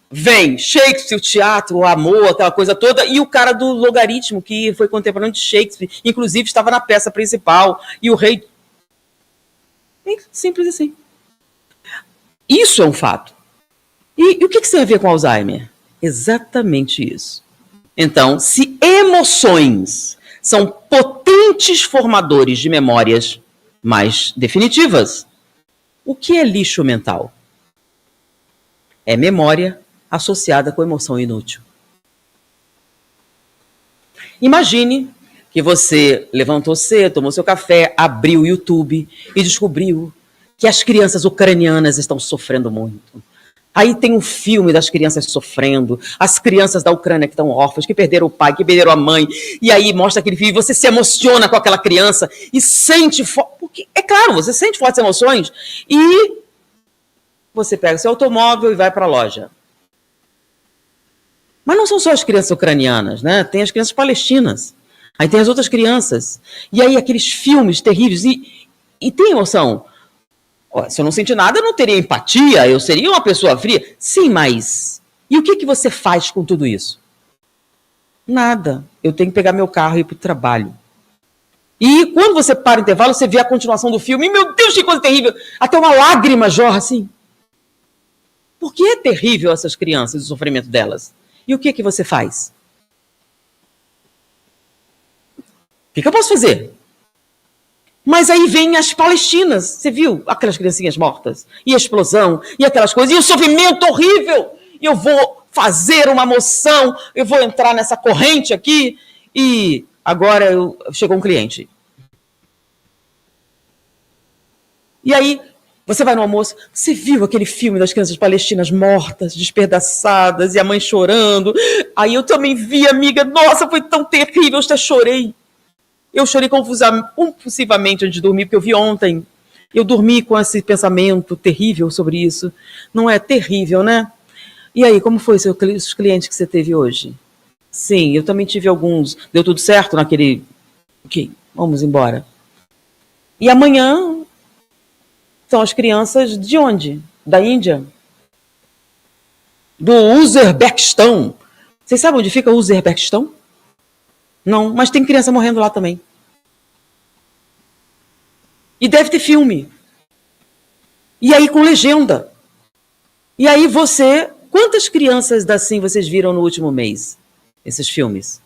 vem Shakespeare, o teatro, o amor, aquela coisa toda, e o cara do logaritmo, que foi contemporâneo de Shakespeare, inclusive estava na peça principal, e o rei... Simples assim. Isso é um fato. E o que isso tem a ver com Alzheimer? Exatamente isso. Então, se emoções são potentes formadores de memórias mais definitivas, o que é lixo mental? É memória associada com emoção inútil. Imagine que você levantou cedo, tomou seu café, abriu o YouTube e descobriu que as crianças ucranianas estão sofrendo muito. Aí tem um filme das crianças sofrendo, as crianças da Ucrânia que estão órfãs, que perderam o pai, que perderam a mãe, e aí mostra aquele filme, você se emociona com aquela criança e sente, porque é claro, você sente fortes emoções, e você pega seu automóvel e vai para a loja. Mas não são só as crianças ucranianas, né? Tem as crianças palestinas, aí tem as outras crianças, e aí aqueles filmes terríveis, e tem emoção. Se eu não sentir nada, eu não teria empatia, eu seria uma pessoa fria. Sim, mas e o que você faz com tudo isso? Nada. Eu tenho que pegar meu carro e ir para o trabalho. E quando você para o intervalo, você vê a continuação do filme, e meu Deus, que coisa terrível! Até uma lágrima jorra assim. Por que é terrível essas crianças, o sofrimento delas? E o que você faz? O que eu posso fazer? Mas aí vem as palestinas, você viu? Aquelas criancinhas mortas, e a explosão, e aquelas coisas, e o sofrimento horrível. E eu vou fazer uma moção, eu vou entrar nessa corrente aqui, e agora chegou um cliente. E aí, você vai no almoço, você viu aquele filme das crianças palestinas mortas, despedaçadas, e a mãe chorando. Aí eu também vi, amiga, nossa, foi tão terrível, eu até chorei. Eu chorei compulsivamente antes de dormir, porque eu vi ontem. Eu dormi com esse pensamento terrível sobre isso. Não é terrível, né? E aí, como foi os clientes que você teve hoje? Sim, eu também tive alguns. Deu tudo certo naquele... Ok, vamos embora. E amanhã são as crianças de onde? Da Índia? Do Uzbequistão. Vocês sabem onde fica o Uzbequistão? Não, mas tem criança morrendo lá também. E deve ter filme. E aí com legenda. E aí você... Quantas crianças assim vocês viram no último mês? Esses filmes?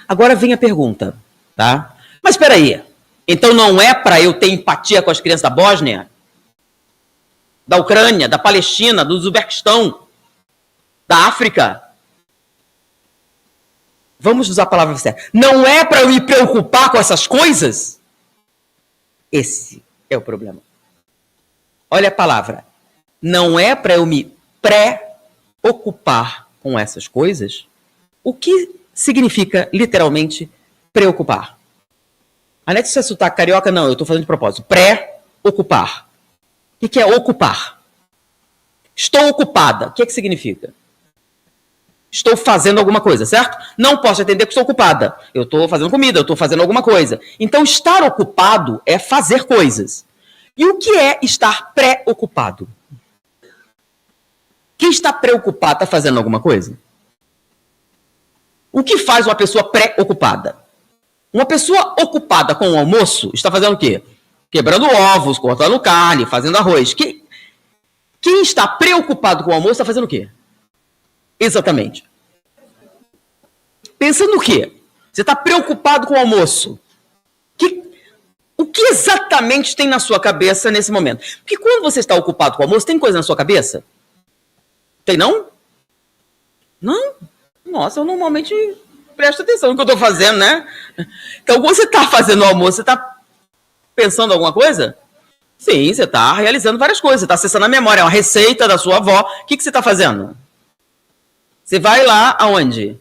Agora vem a pergunta, tá? Mas espera aí. Então não é para eu ter empatia com as crianças da Bósnia? Da Ucrânia, da Palestina, do Uzbequistão, da África? Vamos usar a palavra certa. Não é para eu me preocupar com essas coisas? Esse é o problema. Olha a palavra. Não é para eu me preocupar com essas coisas? O que significa, literalmente, preocupar? A Nete, se é sotaque carioca, não, eu estou fazendo de propósito. Pré-ocupar. O que é ocupar? Estou ocupada. O que significa? Estou fazendo alguma coisa, certo? Não posso atender porque estou ocupada. Eu estou fazendo comida, eu estou fazendo alguma coisa. Então, estar ocupado é fazer coisas. E o que é estar preocupado? Quem está preocupado está fazendo alguma coisa? O que faz uma pessoa preocupada? Uma pessoa ocupada com o almoço está fazendo o quê? Quebrando ovos, cortando carne, fazendo arroz. Quem está preocupado com o almoço está fazendo o quê? Exatamente. Pensando o quê? Você está preocupado com o almoço. O que exatamente tem na sua cabeça nesse momento? Porque quando você está ocupado com o almoço, tem coisa na sua cabeça? Tem não? Não? Nossa, eu normalmente presto atenção no que eu estou fazendo, né? Então, quando você está fazendo o almoço, você está pensando em alguma coisa? Sim, você está realizando várias coisas. Você está acessando a memória, uma receita da sua avó. O que você está fazendo? Você vai lá aonde?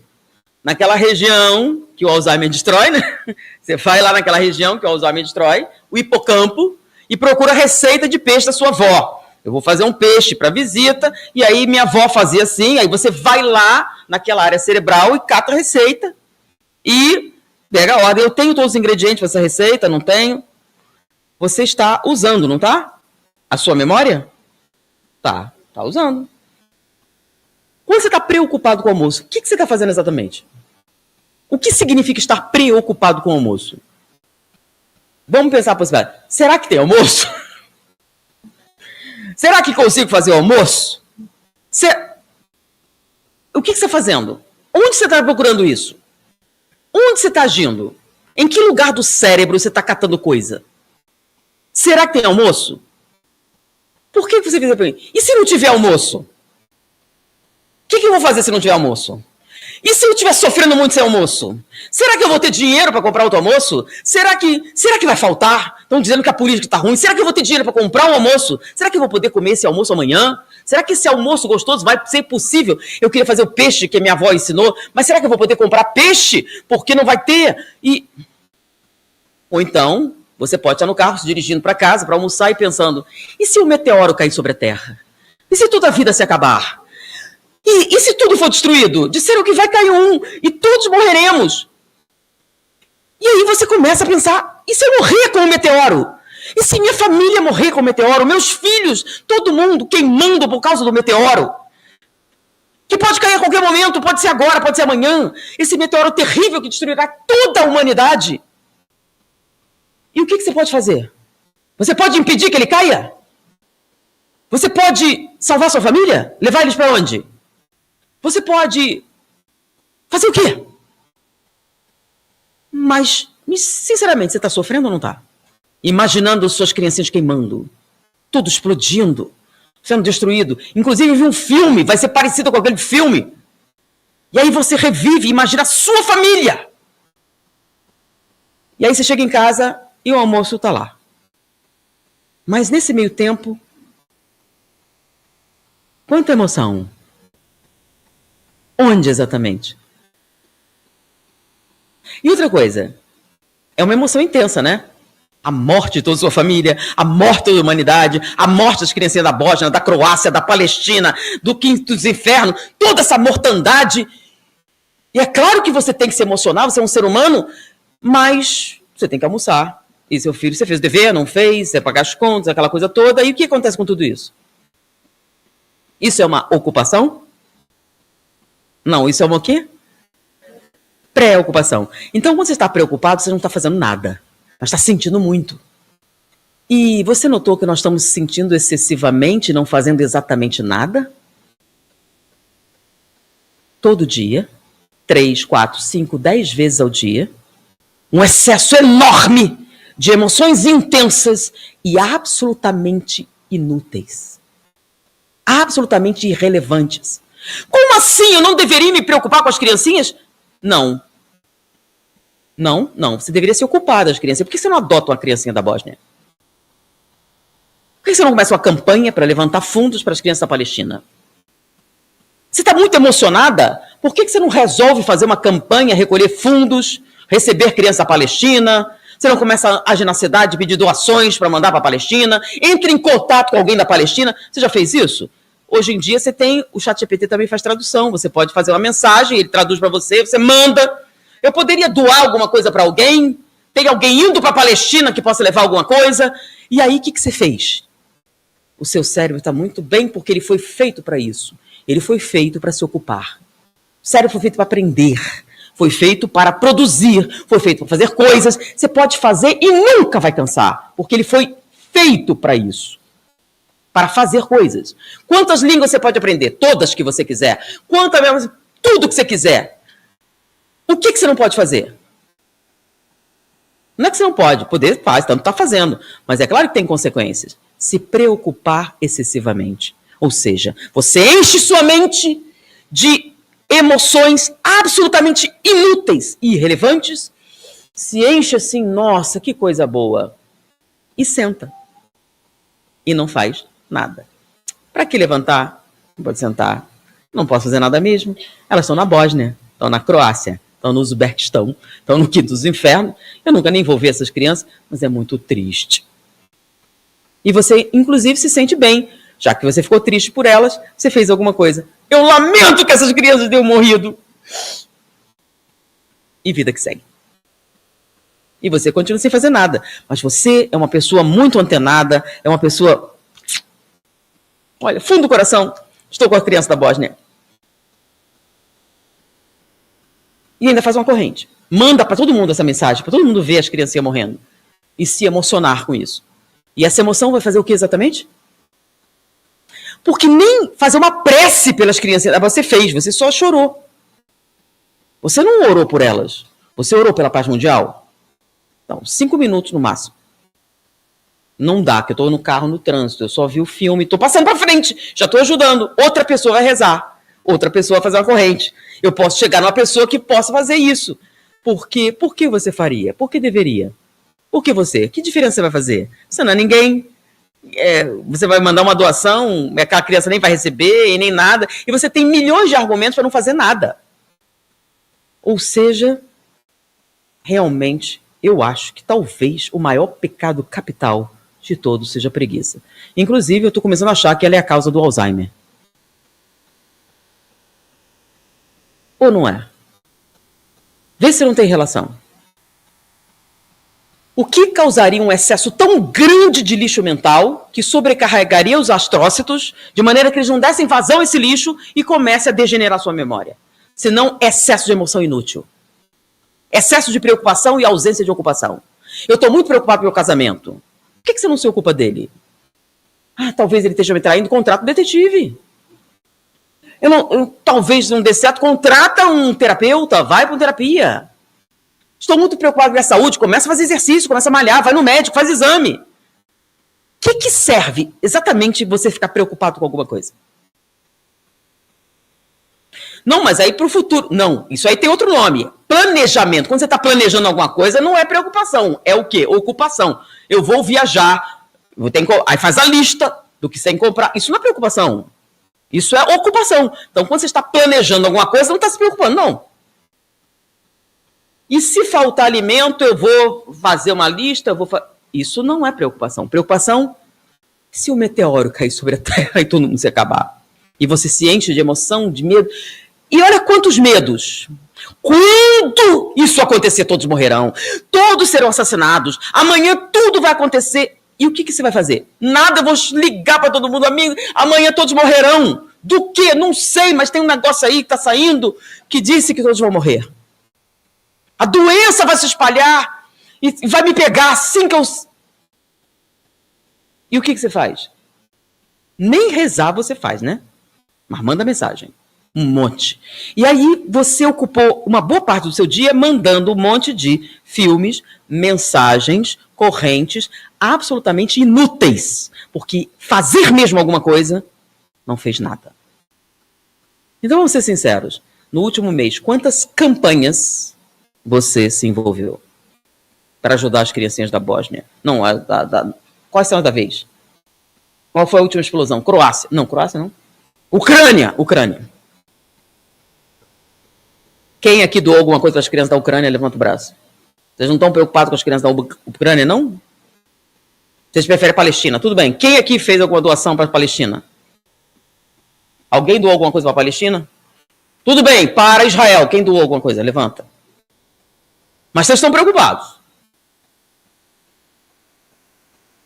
Naquela região que o Alzheimer destrói, né? Você vai lá naquela região que o Alzheimer destrói, o hipocampo, e procura a receita de peixe da sua avó. Eu vou fazer um peixe para visita, e aí minha avó fazia assim, aí você vai lá naquela área cerebral e cata a receita, e pega a ordem. Eu tenho todos os ingredientes para essa receita, não tenho? Você está usando, não tá? A sua memória? Tá usando. Quando você está preocupado com o almoço, o que você está fazendo exatamente? O que significa estar preocupado com o almoço? Vamos pensar a possibilidade. Será que tem almoço? Será que consigo fazer o almoço? O que você está fazendo? Onde você está procurando isso? Onde você está agindo? Em que lugar do cérebro você está catando coisa? Será que tem almoço? Por que você fez para mim? E se não tiver almoço? O que eu vou fazer se não tiver almoço? E se eu estiver sofrendo muito sem almoço? Será que eu vou ter dinheiro para comprar outro almoço? Será que vai faltar? Estão dizendo que a política está ruim. Será que eu vou ter dinheiro para comprar um almoço? Será que eu vou poder comer esse almoço amanhã? Será que esse almoço gostoso vai ser possível? Eu queria fazer o peixe que minha avó ensinou, mas será que eu vou poder comprar peixe? Porque não vai ter. Ou então, você pode estar no carro se dirigindo para casa para almoçar e pensando, e se um meteoro cair sobre a Terra? E se toda a vida se acabar? E se tudo for destruído? Disseram que vai cair um e todos morreremos. E aí você começa a pensar, e se eu morrer com um meteoro? E se minha família morrer com o meteoro? Meus filhos, todo mundo queimando por causa do meteoro? Que pode cair a qualquer momento, pode ser agora, pode ser amanhã. Esse meteoro terrível que destruirá toda a humanidade. E o que você pode fazer? Você pode impedir que ele caia? Você pode salvar sua família? Levar eles para onde? Você pode fazer o quê? Mas, sinceramente, você está sofrendo ou não está? Imaginando suas criancinhas queimando, tudo explodindo, sendo destruído. Inclusive, vi um filme, vai ser parecido com aquele filme. E aí você revive, imagina a sua família. E aí você chega em casa e o almoço está lá. Mas nesse meio tempo, quanta emoção. Onde exatamente? E outra coisa, é uma emoção intensa, né? A morte de toda a sua família, a morte da humanidade, a morte das criancinhas da Bósnia, da Croácia, da Palestina, do Quinto dos Infernos, toda essa mortandade. E é claro que você tem que se emocionar, você é um ser humano, mas você tem que almoçar. E seu filho, você fez o dever, não fez, você pagar as contas, aquela coisa toda. E o que acontece com tudo isso? Isso é uma ocupação? Não, isso é uma o quê? Preocupação. Então, quando você está preocupado, você não está fazendo nada, mas está sentindo muito. E você notou que nós estamos sentindo excessivamente, não fazendo exatamente nada? Todo dia, 3, 4, 5, 10 vezes ao dia, um excesso enorme de emoções intensas e absolutamente inúteis. Absolutamente irrelevantes. Como assim? Eu não deveria me preocupar com as criancinhas? Não. Não. Você deveria se ocupar das crianças. Por que você não adota uma criancinha da Bósnia? Por que você não começa uma campanha para levantar fundos para as crianças da Palestina? Você está muito emocionada? Por que você não resolve fazer uma campanha, recolher fundos, receber crianças da Palestina? Você não começa a agir na cidade, pedir doações para mandar para a Palestina? Entre em contato com alguém da Palestina. Você já fez isso? Hoje em dia você tem, o ChatGPT também faz tradução, você pode fazer uma mensagem, ele traduz para você, você manda. Eu poderia doar alguma coisa para alguém? Tem alguém indo para a Palestina que possa levar alguma coisa? E aí o que você fez? O seu cérebro está muito bem porque ele foi feito para isso. Ele foi feito para se ocupar. O cérebro foi feito para aprender, foi feito para produzir, foi feito para fazer coisas. Você pode fazer e nunca vai cansar, porque ele foi feito para isso. Para fazer coisas. Quantas línguas você pode aprender? Todas que você quiser. Tudo que você quiser. O que você não pode fazer? Não é que você não pode. Poder faz, tanto está fazendo. Mas é claro que tem consequências. Se preocupar excessivamente. Ou seja, você enche sua mente de emoções absolutamente inúteis e irrelevantes. Se enche assim, nossa, que coisa boa. E senta. E não faz nada. Para que levantar? Não pode sentar. Não posso fazer nada mesmo. Elas estão na Bósnia, estão na Croácia, estão no Uzbequistão, estão no Quinto dos Infernos. Eu nunca nem vou ver essas crianças, mas é muito triste. E você, inclusive, se sente bem. Já que você ficou triste por elas, você fez alguma coisa. Eu lamento que essas crianças tenham morrido. E vida que segue. E você continua sem fazer nada. Mas você é uma pessoa muito antenada, é uma pessoa... Olha, fundo do coração, estou com a criança da Bósnia. E ainda faz uma corrente. Manda para todo mundo essa mensagem, para todo mundo ver as criancinhas morrendo. E se emocionar com isso. E essa emoção vai fazer o que exatamente? Porque nem fazer uma prece pelas crianças você fez, você só chorou. Você não orou por elas. Você orou pela paz mundial? Então, 5 minutos no máximo. Não dá, que eu estou no carro, no trânsito, eu só vi o filme, estou passando para frente, já estou ajudando. Outra pessoa vai rezar, outra pessoa vai fazer uma corrente. Eu posso chegar numa pessoa que possa fazer isso. Por quê? Por que você faria? Por que deveria? Por que você? Que diferença você vai fazer? Você não é ninguém. Você vai mandar uma doação, aquela criança nem vai receber e nem nada, e você tem milhões de argumentos para não fazer nada. Ou seja, realmente, eu acho que talvez o maior pecado capital de todos seja a preguiça. Inclusive, eu estou começando a achar que ela é a causa do Alzheimer. Ou não é? Vê se não tem relação. O que causaria um excesso tão grande de lixo mental que sobrecarregaria os astrócitos de maneira que eles não dessem vazão a esse lixo e comece a degenerar sua memória? Senão, excesso de emoção inútil. Excesso de preocupação e ausência de ocupação. Eu estou muito preocupado com o meu casamento. Por que você não se ocupa dele? Talvez ele esteja me traindo, contrata um detetive. Talvez não dê certo, contrata um terapeuta, vai para uma terapia. Estou muito preocupado com a minha saúde, começa a fazer exercício, começa a malhar, vai no médico, faz exame. O que serve exatamente você ficar preocupado com alguma coisa? Não, mas aí para o futuro. Não, isso aí tem outro nome. Planejamento. Quando você está planejando alguma coisa, não é preocupação. É o quê? Ocupação. Eu vou viajar. Aí faz a lista do que você tem que comprar. Isso não é preocupação. Isso é ocupação. Então, quando você está planejando alguma coisa, não está se preocupando, não. E se faltar alimento, eu vou fazer uma lista, Isso não é preocupação. Preocupação, se o meteoro cair sobre a Terra e todo mundo se acabar. E você se enche de emoção, de medo. E olha quantos medos. Quando isso acontecer, todos morrerão. Todos serão assassinados. Amanhã tudo vai acontecer. E o que você vai fazer? Nada, eu vou ligar para todo mundo, amigo. Amanhã todos morrerão. Do quê? Não sei, mas tem um negócio aí que está saindo que disse que todos vão morrer. A doença vai se espalhar e vai me pegar assim que eu... E o que você faz? Nem rezar você faz, né? Mas manda mensagem. Um monte. E aí você ocupou uma boa parte do seu dia mandando um monte de filmes, mensagens, correntes, absolutamente inúteis. Porque fazer mesmo alguma coisa não fez nada. Então vamos ser sinceros. No último mês, quantas campanhas você se envolveu para ajudar as criancinhas da Bósnia? Não, quais são as da vez? Qual foi a última explosão? Croácia. Não, Croácia não. Ucrânia. Quem aqui doou alguma coisa para as crianças da Ucrânia? Levanta o braço. Vocês não estão preocupados com as crianças da Ucrânia, não? Vocês preferem a Palestina? Tudo bem. Quem aqui fez alguma doação para a Palestina? Alguém doou alguma coisa para a Palestina? Tudo bem. Para Israel. Quem doou alguma coisa? Levanta. Mas vocês estão preocupados.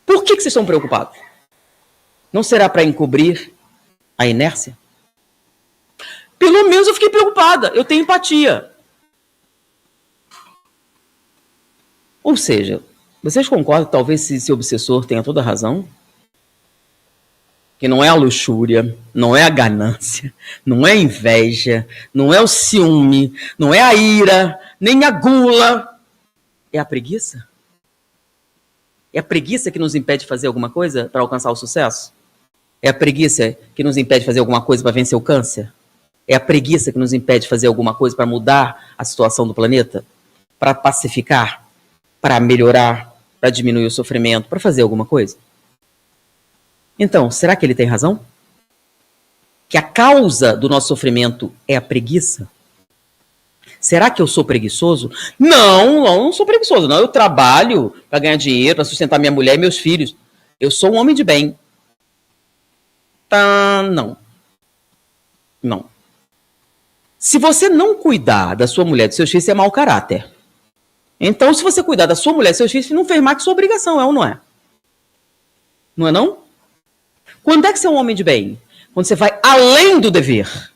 Por que vocês estão preocupados? Não será para encobrir a inércia? Pelo menos eu fiquei preocupada. Eu tenho empatia. Ou seja, vocês concordam que talvez esse obsessor tenha toda a razão? Que não é a luxúria, não é a ganância, não é a inveja, não é o ciúme, não é a ira, nem a gula. É a preguiça? É a preguiça que nos impede de fazer alguma coisa para alcançar o sucesso? É a preguiça que nos impede de fazer alguma coisa para vencer o câncer? É a preguiça que nos impede de fazer alguma coisa para mudar a situação do planeta? Para pacificar? Para melhorar? Para diminuir o sofrimento? Para fazer alguma coisa? Então, será que ele tem razão? Que a causa do nosso sofrimento é a preguiça? Será que eu sou preguiçoso? Não sou preguiçoso. Não, eu trabalho para ganhar dinheiro, para sustentar minha mulher e meus filhos. Eu sou um homem de bem. Não. Se você não cuidar da sua mulher e dos seus filhos, você é mau caráter. Então, se você cuidar da sua mulher e dos seus filhos, você não fez mais que sua obrigação, é ou não é? Não é não? Quando é que você é um homem de bem? Quando você vai além do dever.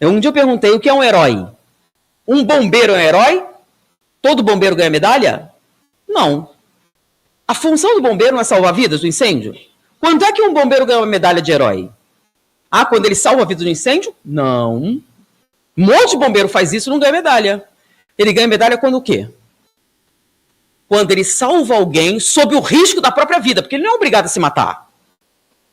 Um dia eu perguntei, o que é um herói? Um bombeiro é um herói? Todo bombeiro ganha medalha? Não. A função do bombeiro não é salvar vidas do incêndio? Quando é que um bombeiro ganha uma medalha de herói? Quando ele salva a vida do incêndio? Não. Um monte de bombeiro faz isso e não ganha medalha. Ele ganha medalha quando o quê? Quando ele salva alguém sob o risco da própria vida, porque ele não é obrigado a se matar.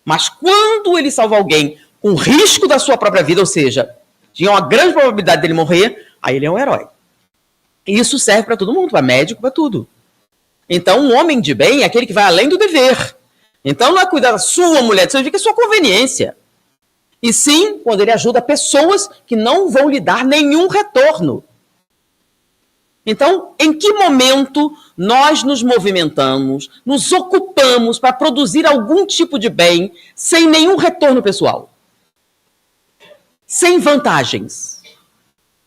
Mas quando ele salva alguém com risco da sua própria vida, ou seja, tinha uma grande probabilidade dele morrer, aí ele é um herói. E isso serve para todo mundo, para médico, para tudo. Então, um homem de bem é aquele que vai além do dever. Então, não é cuidar da sua mulher, do seu filho, que é sua conveniência. E sim, quando ele ajuda pessoas que não vão lhe dar nenhum retorno. Então, em que momento nós nos movimentamos, nos ocupamos para produzir algum tipo de bem sem nenhum retorno pessoal? Sem vantagens.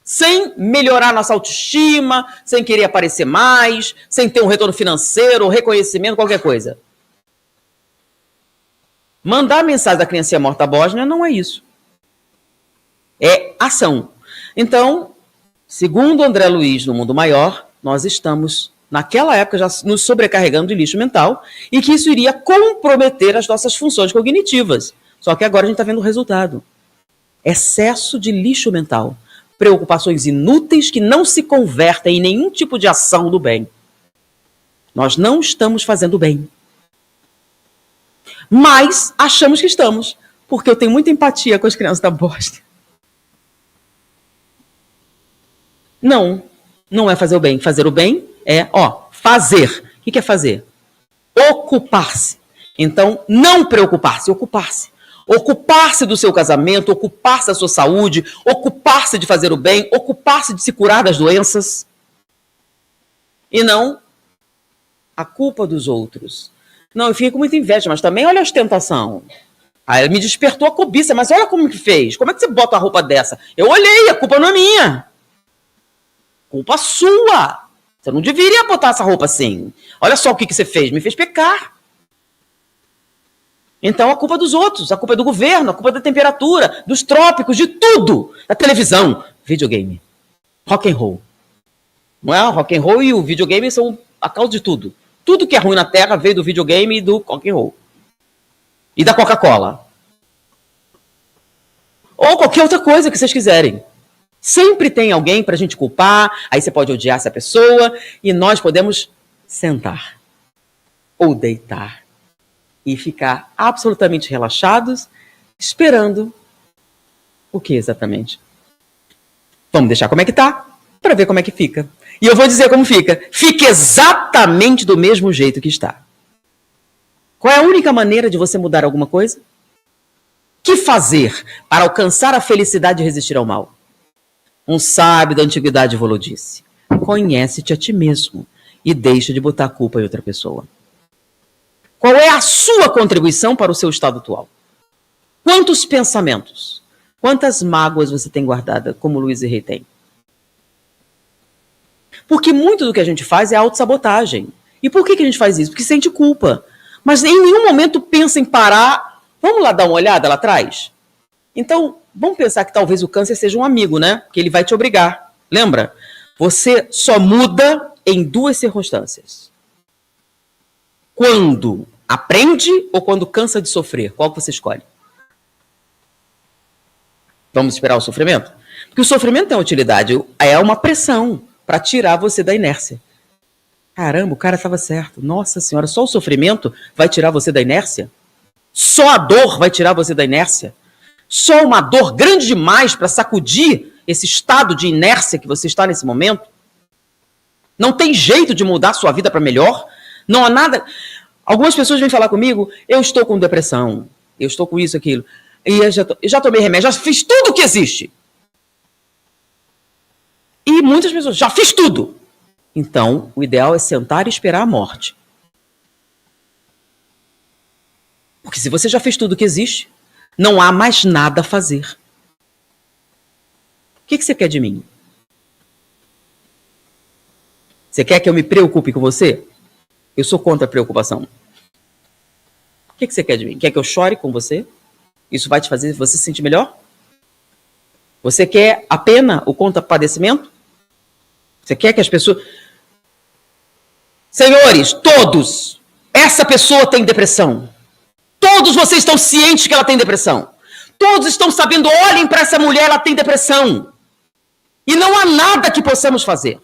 Sem melhorar nossa autoestima, sem querer aparecer mais, sem ter um retorno financeiro, reconhecimento, qualquer coisa. Mandar a mensagem da criancinha morta bósnia não é isso. É ação. Então, segundo André Luiz, no Mundo Maior, nós estamos, naquela época, já nos sobrecarregando de lixo mental e que isso iria comprometer as nossas funções cognitivas. Só que agora a gente está vendo o resultado. Excesso de lixo mental. Preocupações inúteis que não se convertem em nenhum tipo de ação do bem. Nós não estamos fazendo bem. Mas achamos que estamos, porque eu tenho muita empatia com as crianças da Bósnia. Não é fazer o bem. Fazer o bem é, fazer. O que é fazer? Ocupar-se. Então, não preocupar-se, ocupar-se. Ocupar-se do seu casamento, ocupar-se da sua saúde, ocupar-se de fazer o bem, ocupar-se de se curar das doenças. E não a culpa dos outros. Não, eu fiquei com muita inveja, mas também olha a ostentação. Aí me despertou a cobiça, mas olha como que fez. Como é que você bota a roupa dessa? Eu olhei, a culpa não é minha. Culpa sua. Você não deveria botar essa roupa assim. Olha só o que você fez, me fez pecar. Então a culpa é dos outros, a culpa é do governo, a culpa é da temperatura, dos trópicos, de tudo. Da televisão, videogame, rock and roll. Não é? O rock and roll e o videogame são a causa de tudo. Tudo que é ruim na Terra veio do videogame e do rock and roll. E da Coca-Cola. Ou qualquer outra coisa que vocês quiserem. Sempre tem alguém para a gente culpar, aí você pode odiar essa pessoa, e nós podemos sentar ou deitar e ficar absolutamente relaxados, esperando o que exatamente? Vamos deixar como é que tá, para ver como é que fica. E eu vou dizer como fica. Fica exatamente do mesmo jeito que está. Qual é a única maneira de você mudar alguma coisa? Que fazer para alcançar a felicidade e resistir ao mal? Um sábio da antiguidade falou disse: conhece-te a ti mesmo e deixa de botar a culpa em outra pessoa. Qual é a sua contribuição para o seu estado atual? Quantos pensamentos, quantas mágoas você tem guardada, como Luiz Rey tem? Porque muito do que a gente faz é autossabotagem. E por que a gente faz isso? Porque sente culpa. Mas em nenhum momento pensa em parar. Vamos lá dar uma olhada lá atrás? Então, vamos pensar que talvez o câncer seja um amigo, né? Que ele vai te obrigar. Lembra? Você só muda em duas circunstâncias. Quando aprende ou quando cansa de sofrer? Qual que você escolhe? Vamos esperar o sofrimento? Porque o sofrimento tem utilidade. É uma pressão para tirar você da inércia. Caramba, o cara estava certo. Nossa senhora, só o sofrimento vai tirar você da inércia? Só a dor vai tirar você da inércia? Só uma dor grande demais para sacudir esse estado de inércia que você está nesse momento? Não tem jeito de mudar sua vida para melhor? Não há nada... Algumas pessoas vêm falar comigo, eu estou com depressão, eu estou com isso, aquilo, e eu já tomei remédio, já fiz tudo o que existe. E muitas pessoas, já fiz tudo. Então, o ideal é sentar e esperar a morte. Porque se você já fez tudo o que existe, não há mais nada a fazer. O que você quer de mim? Você quer que eu me preocupe com você? Eu sou contra a preocupação. O que você quer de mim? Quer que eu chore com você? Isso vai te fazer você se sentir melhor? Você quer a pena, o compadecimento? Você quer que as pessoas... Senhores, todos, essa pessoa tem depressão. Todos vocês estão cientes que ela tem depressão. Todos estão sabendo, olhem para essa mulher, ela tem depressão. E não há nada que possamos fazer.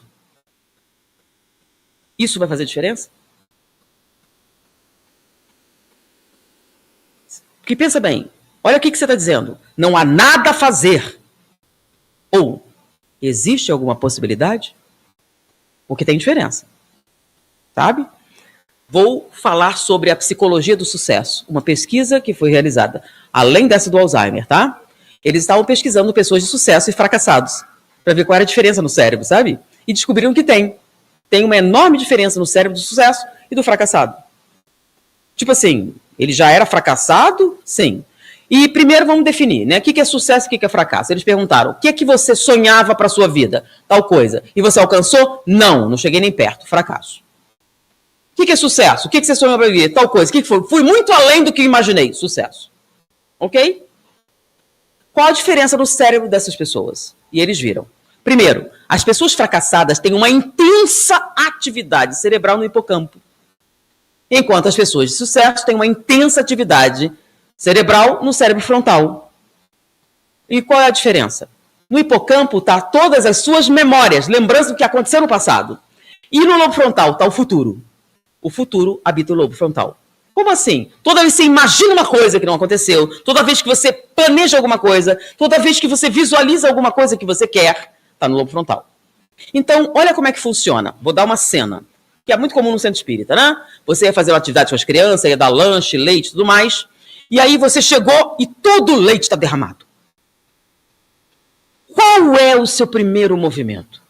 Isso vai fazer diferença? Porque pensa bem, olha o que você está dizendo. Não há nada a fazer. Ou existe alguma possibilidade? Porque tem diferença. Sabe? Vou falar sobre a psicologia do sucesso. Uma pesquisa que foi realizada, além dessa do Alzheimer, tá? Eles estavam pesquisando pessoas de sucesso e fracassados, para ver qual era a diferença no cérebro, sabe? E descobriram que tem. Tem uma enorme diferença no cérebro do sucesso e do fracassado. Tipo assim, ele já era fracassado? Sim. E primeiro vamos definir, né? O que é sucesso e o que é fracasso? Eles perguntaram, o que é que você sonhava para a sua vida? Tal coisa. E você alcançou? Não, não cheguei nem perto. Fracasso. O que é sucesso? O que você sonhou para viver? Tal coisa. O que foi? Fui muito além do que imaginei. Sucesso. Ok? Qual a diferença no cérebro dessas pessoas? E eles viram. Primeiro, as pessoas fracassadas têm uma intensa atividade cerebral no hipocampo. Enquanto as pessoas de sucesso têm uma intensa atividade cerebral no cérebro frontal. E qual é a diferença? No hipocampo está todas as suas memórias, lembranças do que aconteceu no passado. E no lobo frontal está o futuro. O futuro habita o lobo frontal. Como assim? Toda vez que você imagina uma coisa que não aconteceu, toda vez que você planeja alguma coisa, toda vez que você visualiza alguma coisa que você quer, está no lobo frontal. Então, olha como é que funciona. Vou dar uma cena, que é muito comum no centro espírita, né? Você ia fazer uma atividade com as crianças, ia dar lanche, leite e tudo mais, e aí você chegou e todo o leite está derramado. Qual é o seu primeiro movimento?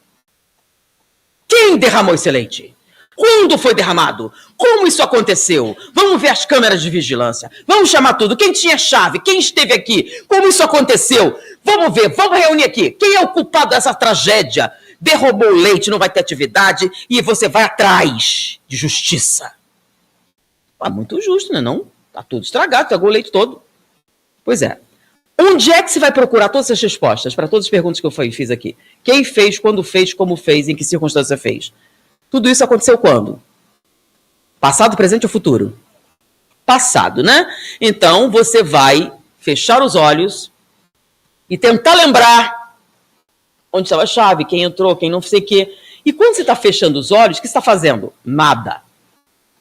Quem derramou esse leite? Quando foi derramado? Como isso aconteceu? Vamos ver as câmeras de vigilância. Vamos chamar tudo. Quem tinha chave? Quem esteve aqui? Como isso aconteceu? Vamos ver, vamos reunir aqui. Quem é o culpado dessa tragédia? Derrubou o leite, não vai ter atividade e você vai atrás de justiça. Ah, muito justo, né? Não? Tá tudo estragado, estragou o leite todo. Pois é. Onde é que você vai procurar todas as respostas para todas as perguntas que eu fiz aqui? Quem fez, quando fez, como fez, em que circunstância fez? Tudo isso aconteceu quando? Passado, presente ou futuro? Passado, né? Então, você vai fechar os olhos e tentar lembrar onde estava a chave, quem entrou, quem não sei o quê. E quando você está fechando os olhos, o que você está fazendo? Nada.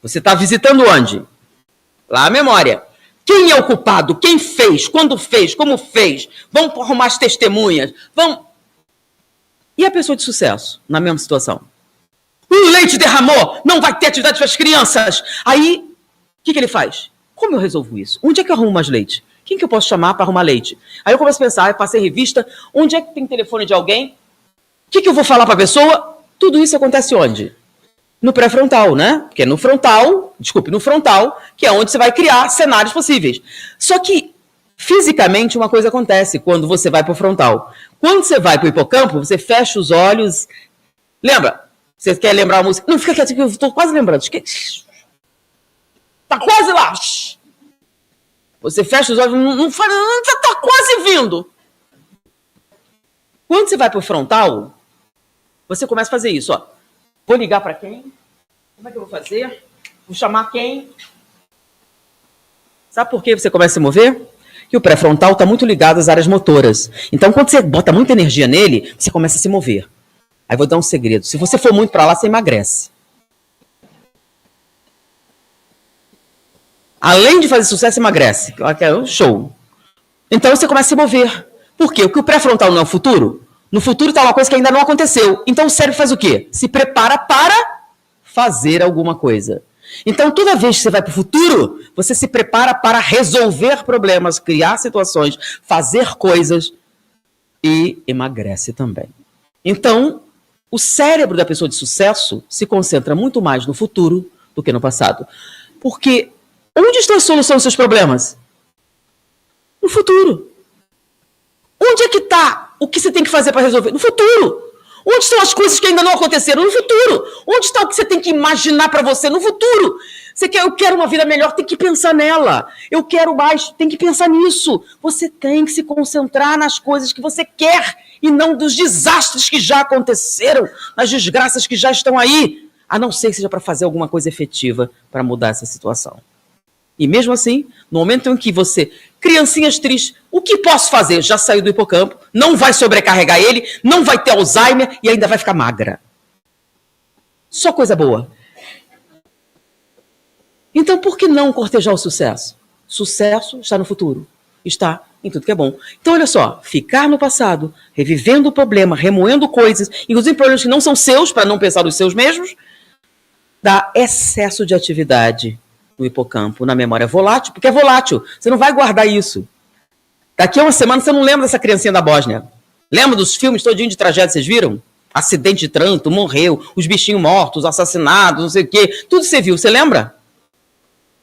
Você está visitando onde? Lá a memória. Quem é o culpado? Quem fez? Quando fez? Como fez? Vamos arrumar as testemunhas. Vamos... E a pessoa de sucesso, na mesma situação? O leite derramou, não vai ter atividade para as crianças. Aí, o que ele faz? Como eu resolvo isso? Onde é que eu arrumo mais leite? Quem que eu posso chamar para arrumar leite? Aí eu começo a pensar, eu passei revista, onde é que tem telefone de alguém? O que eu vou falar para a pessoa? Tudo isso acontece onde? No pré-frontal, né? Porque é no frontal, que é onde você vai criar cenários possíveis. Só que, fisicamente, uma coisa acontece quando você vai para o frontal. Quando você vai para o hipocampo, você fecha os olhos. Lembra? Você quer lembrar a música? Não, fica quieto, que eu estou quase lembrando. Está quase lá. Você fecha os olhos, não fala, está quase vindo. Quando você vai para o frontal, você começa a fazer isso, ó. Vou ligar para quem? Como é que eu vou fazer? Vou chamar quem? Sabe por que você começa a se mover? Que o pré-frontal está muito ligado às áreas motoras. Então, quando você bota muita energia nele, você começa a se mover. Aí vou dar um segredo. Se você for muito para lá, você emagrece. Além de fazer sucesso, você emagrece. É um show. Então, você começa a se mover. Por quê? Porque o pré-frontal não é o futuro. No futuro está uma coisa que ainda não aconteceu. Então o cérebro faz o quê? Se prepara para fazer alguma coisa. Então toda vez que você vai para o futuro, você se prepara para resolver problemas, criar situações, fazer coisas e emagrece também. Então o cérebro da pessoa de sucesso se concentra muito mais no futuro do que no passado. Porque onde está a solução dos seus problemas? No futuro. Onde é que está o que você tem que fazer para resolver? No futuro. Onde estão as coisas que ainda não aconteceram? No futuro. Onde está o que você tem que imaginar para você? No futuro. Eu quero uma vida melhor, tem que pensar nela. Eu quero mais, tem que pensar nisso. Você tem que se concentrar nas coisas que você quer e não dos desastres que já aconteceram, nas desgraças que já estão aí, a não ser que seja para fazer alguma coisa efetiva para mudar essa situação. E mesmo assim, no momento em que você, criancinhas tristes, o que posso fazer? Já saiu do hipocampo, não vai sobrecarregar ele, não vai ter Alzheimer e ainda vai ficar magra. Só coisa boa. Então, por que não cortejar o sucesso? Sucesso está no futuro, está em tudo que é bom. Então, olha só, ficar no passado, revivendo o problema, remoendo coisas, inclusive problemas que não são seus, para não pensar nos seus mesmos, dá excesso de atividade no hipocampo, na memória volátil, porque é volátil, você não vai guardar isso. Daqui a uma semana você não lembra dessa criancinha da Bósnia. Lembra dos filmes todinho de tragédia, vocês viram? Acidente de trânsito, morreu, os bichinhos mortos, assassinados, não sei o quê. Tudo você viu, você lembra?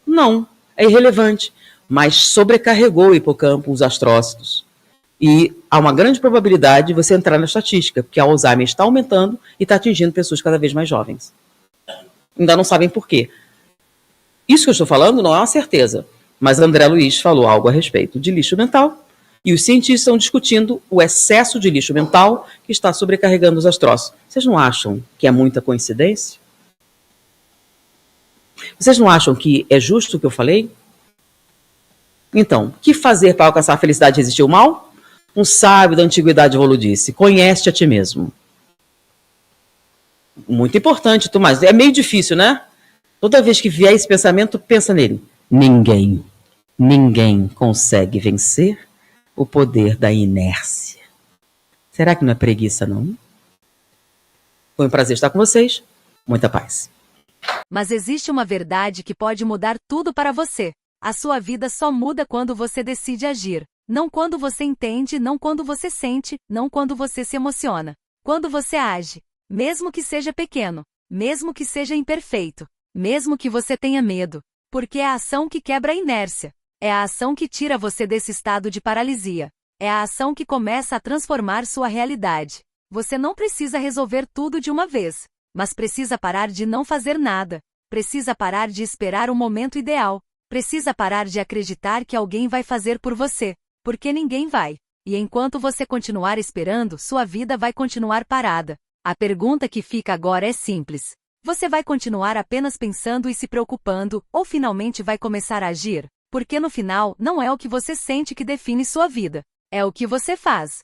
Não, é irrelevante. Mas sobrecarregou o hipocampo, os astrócitos. E há uma grande probabilidade de você entrar na estatística, porque a Alzheimer está aumentando e está atingindo pessoas cada vez mais jovens. Ainda não sabem por quê. Isso que eu estou falando não é uma certeza, mas André Luiz falou algo a respeito de lixo mental e os cientistas estão discutindo o excesso de lixo mental que está sobrecarregando os astrócitos. Vocês não acham que é muita coincidência? Vocês não acham que é justo o que eu falei? Então, o que fazer para alcançar a felicidade e resistir ao mal? Um sábio da antiguidade Rolo disse, conhece-te a ti mesmo. Muito importante, Tomás. É meio difícil, né? Toda vez que vier esse pensamento, pensa nele. Ninguém consegue vencer o poder da inércia. Será que não é preguiça, não? Foi um prazer estar com vocês. Muita paz. Mas existe uma verdade que pode mudar tudo para você. A sua vida só muda quando você decide agir. Não quando você entende, não quando você sente, não quando você se emociona. Quando você age. Mesmo que seja pequeno. Mesmo que seja imperfeito. Mesmo que você tenha medo. Porque é a ação que quebra a inércia. É a ação que tira você desse estado de paralisia. É a ação que começa a transformar sua realidade. Você não precisa resolver tudo de uma vez. Mas precisa parar de não fazer nada. Precisa parar de esperar o momento ideal. Precisa parar de acreditar que alguém vai fazer por você. Porque ninguém vai. E enquanto você continuar esperando, sua vida vai continuar parada. A pergunta que fica agora é simples. Você vai continuar apenas pensando e se preocupando, ou finalmente vai começar a agir? Porque no final, não é o que você sente que define sua vida. É o que você faz.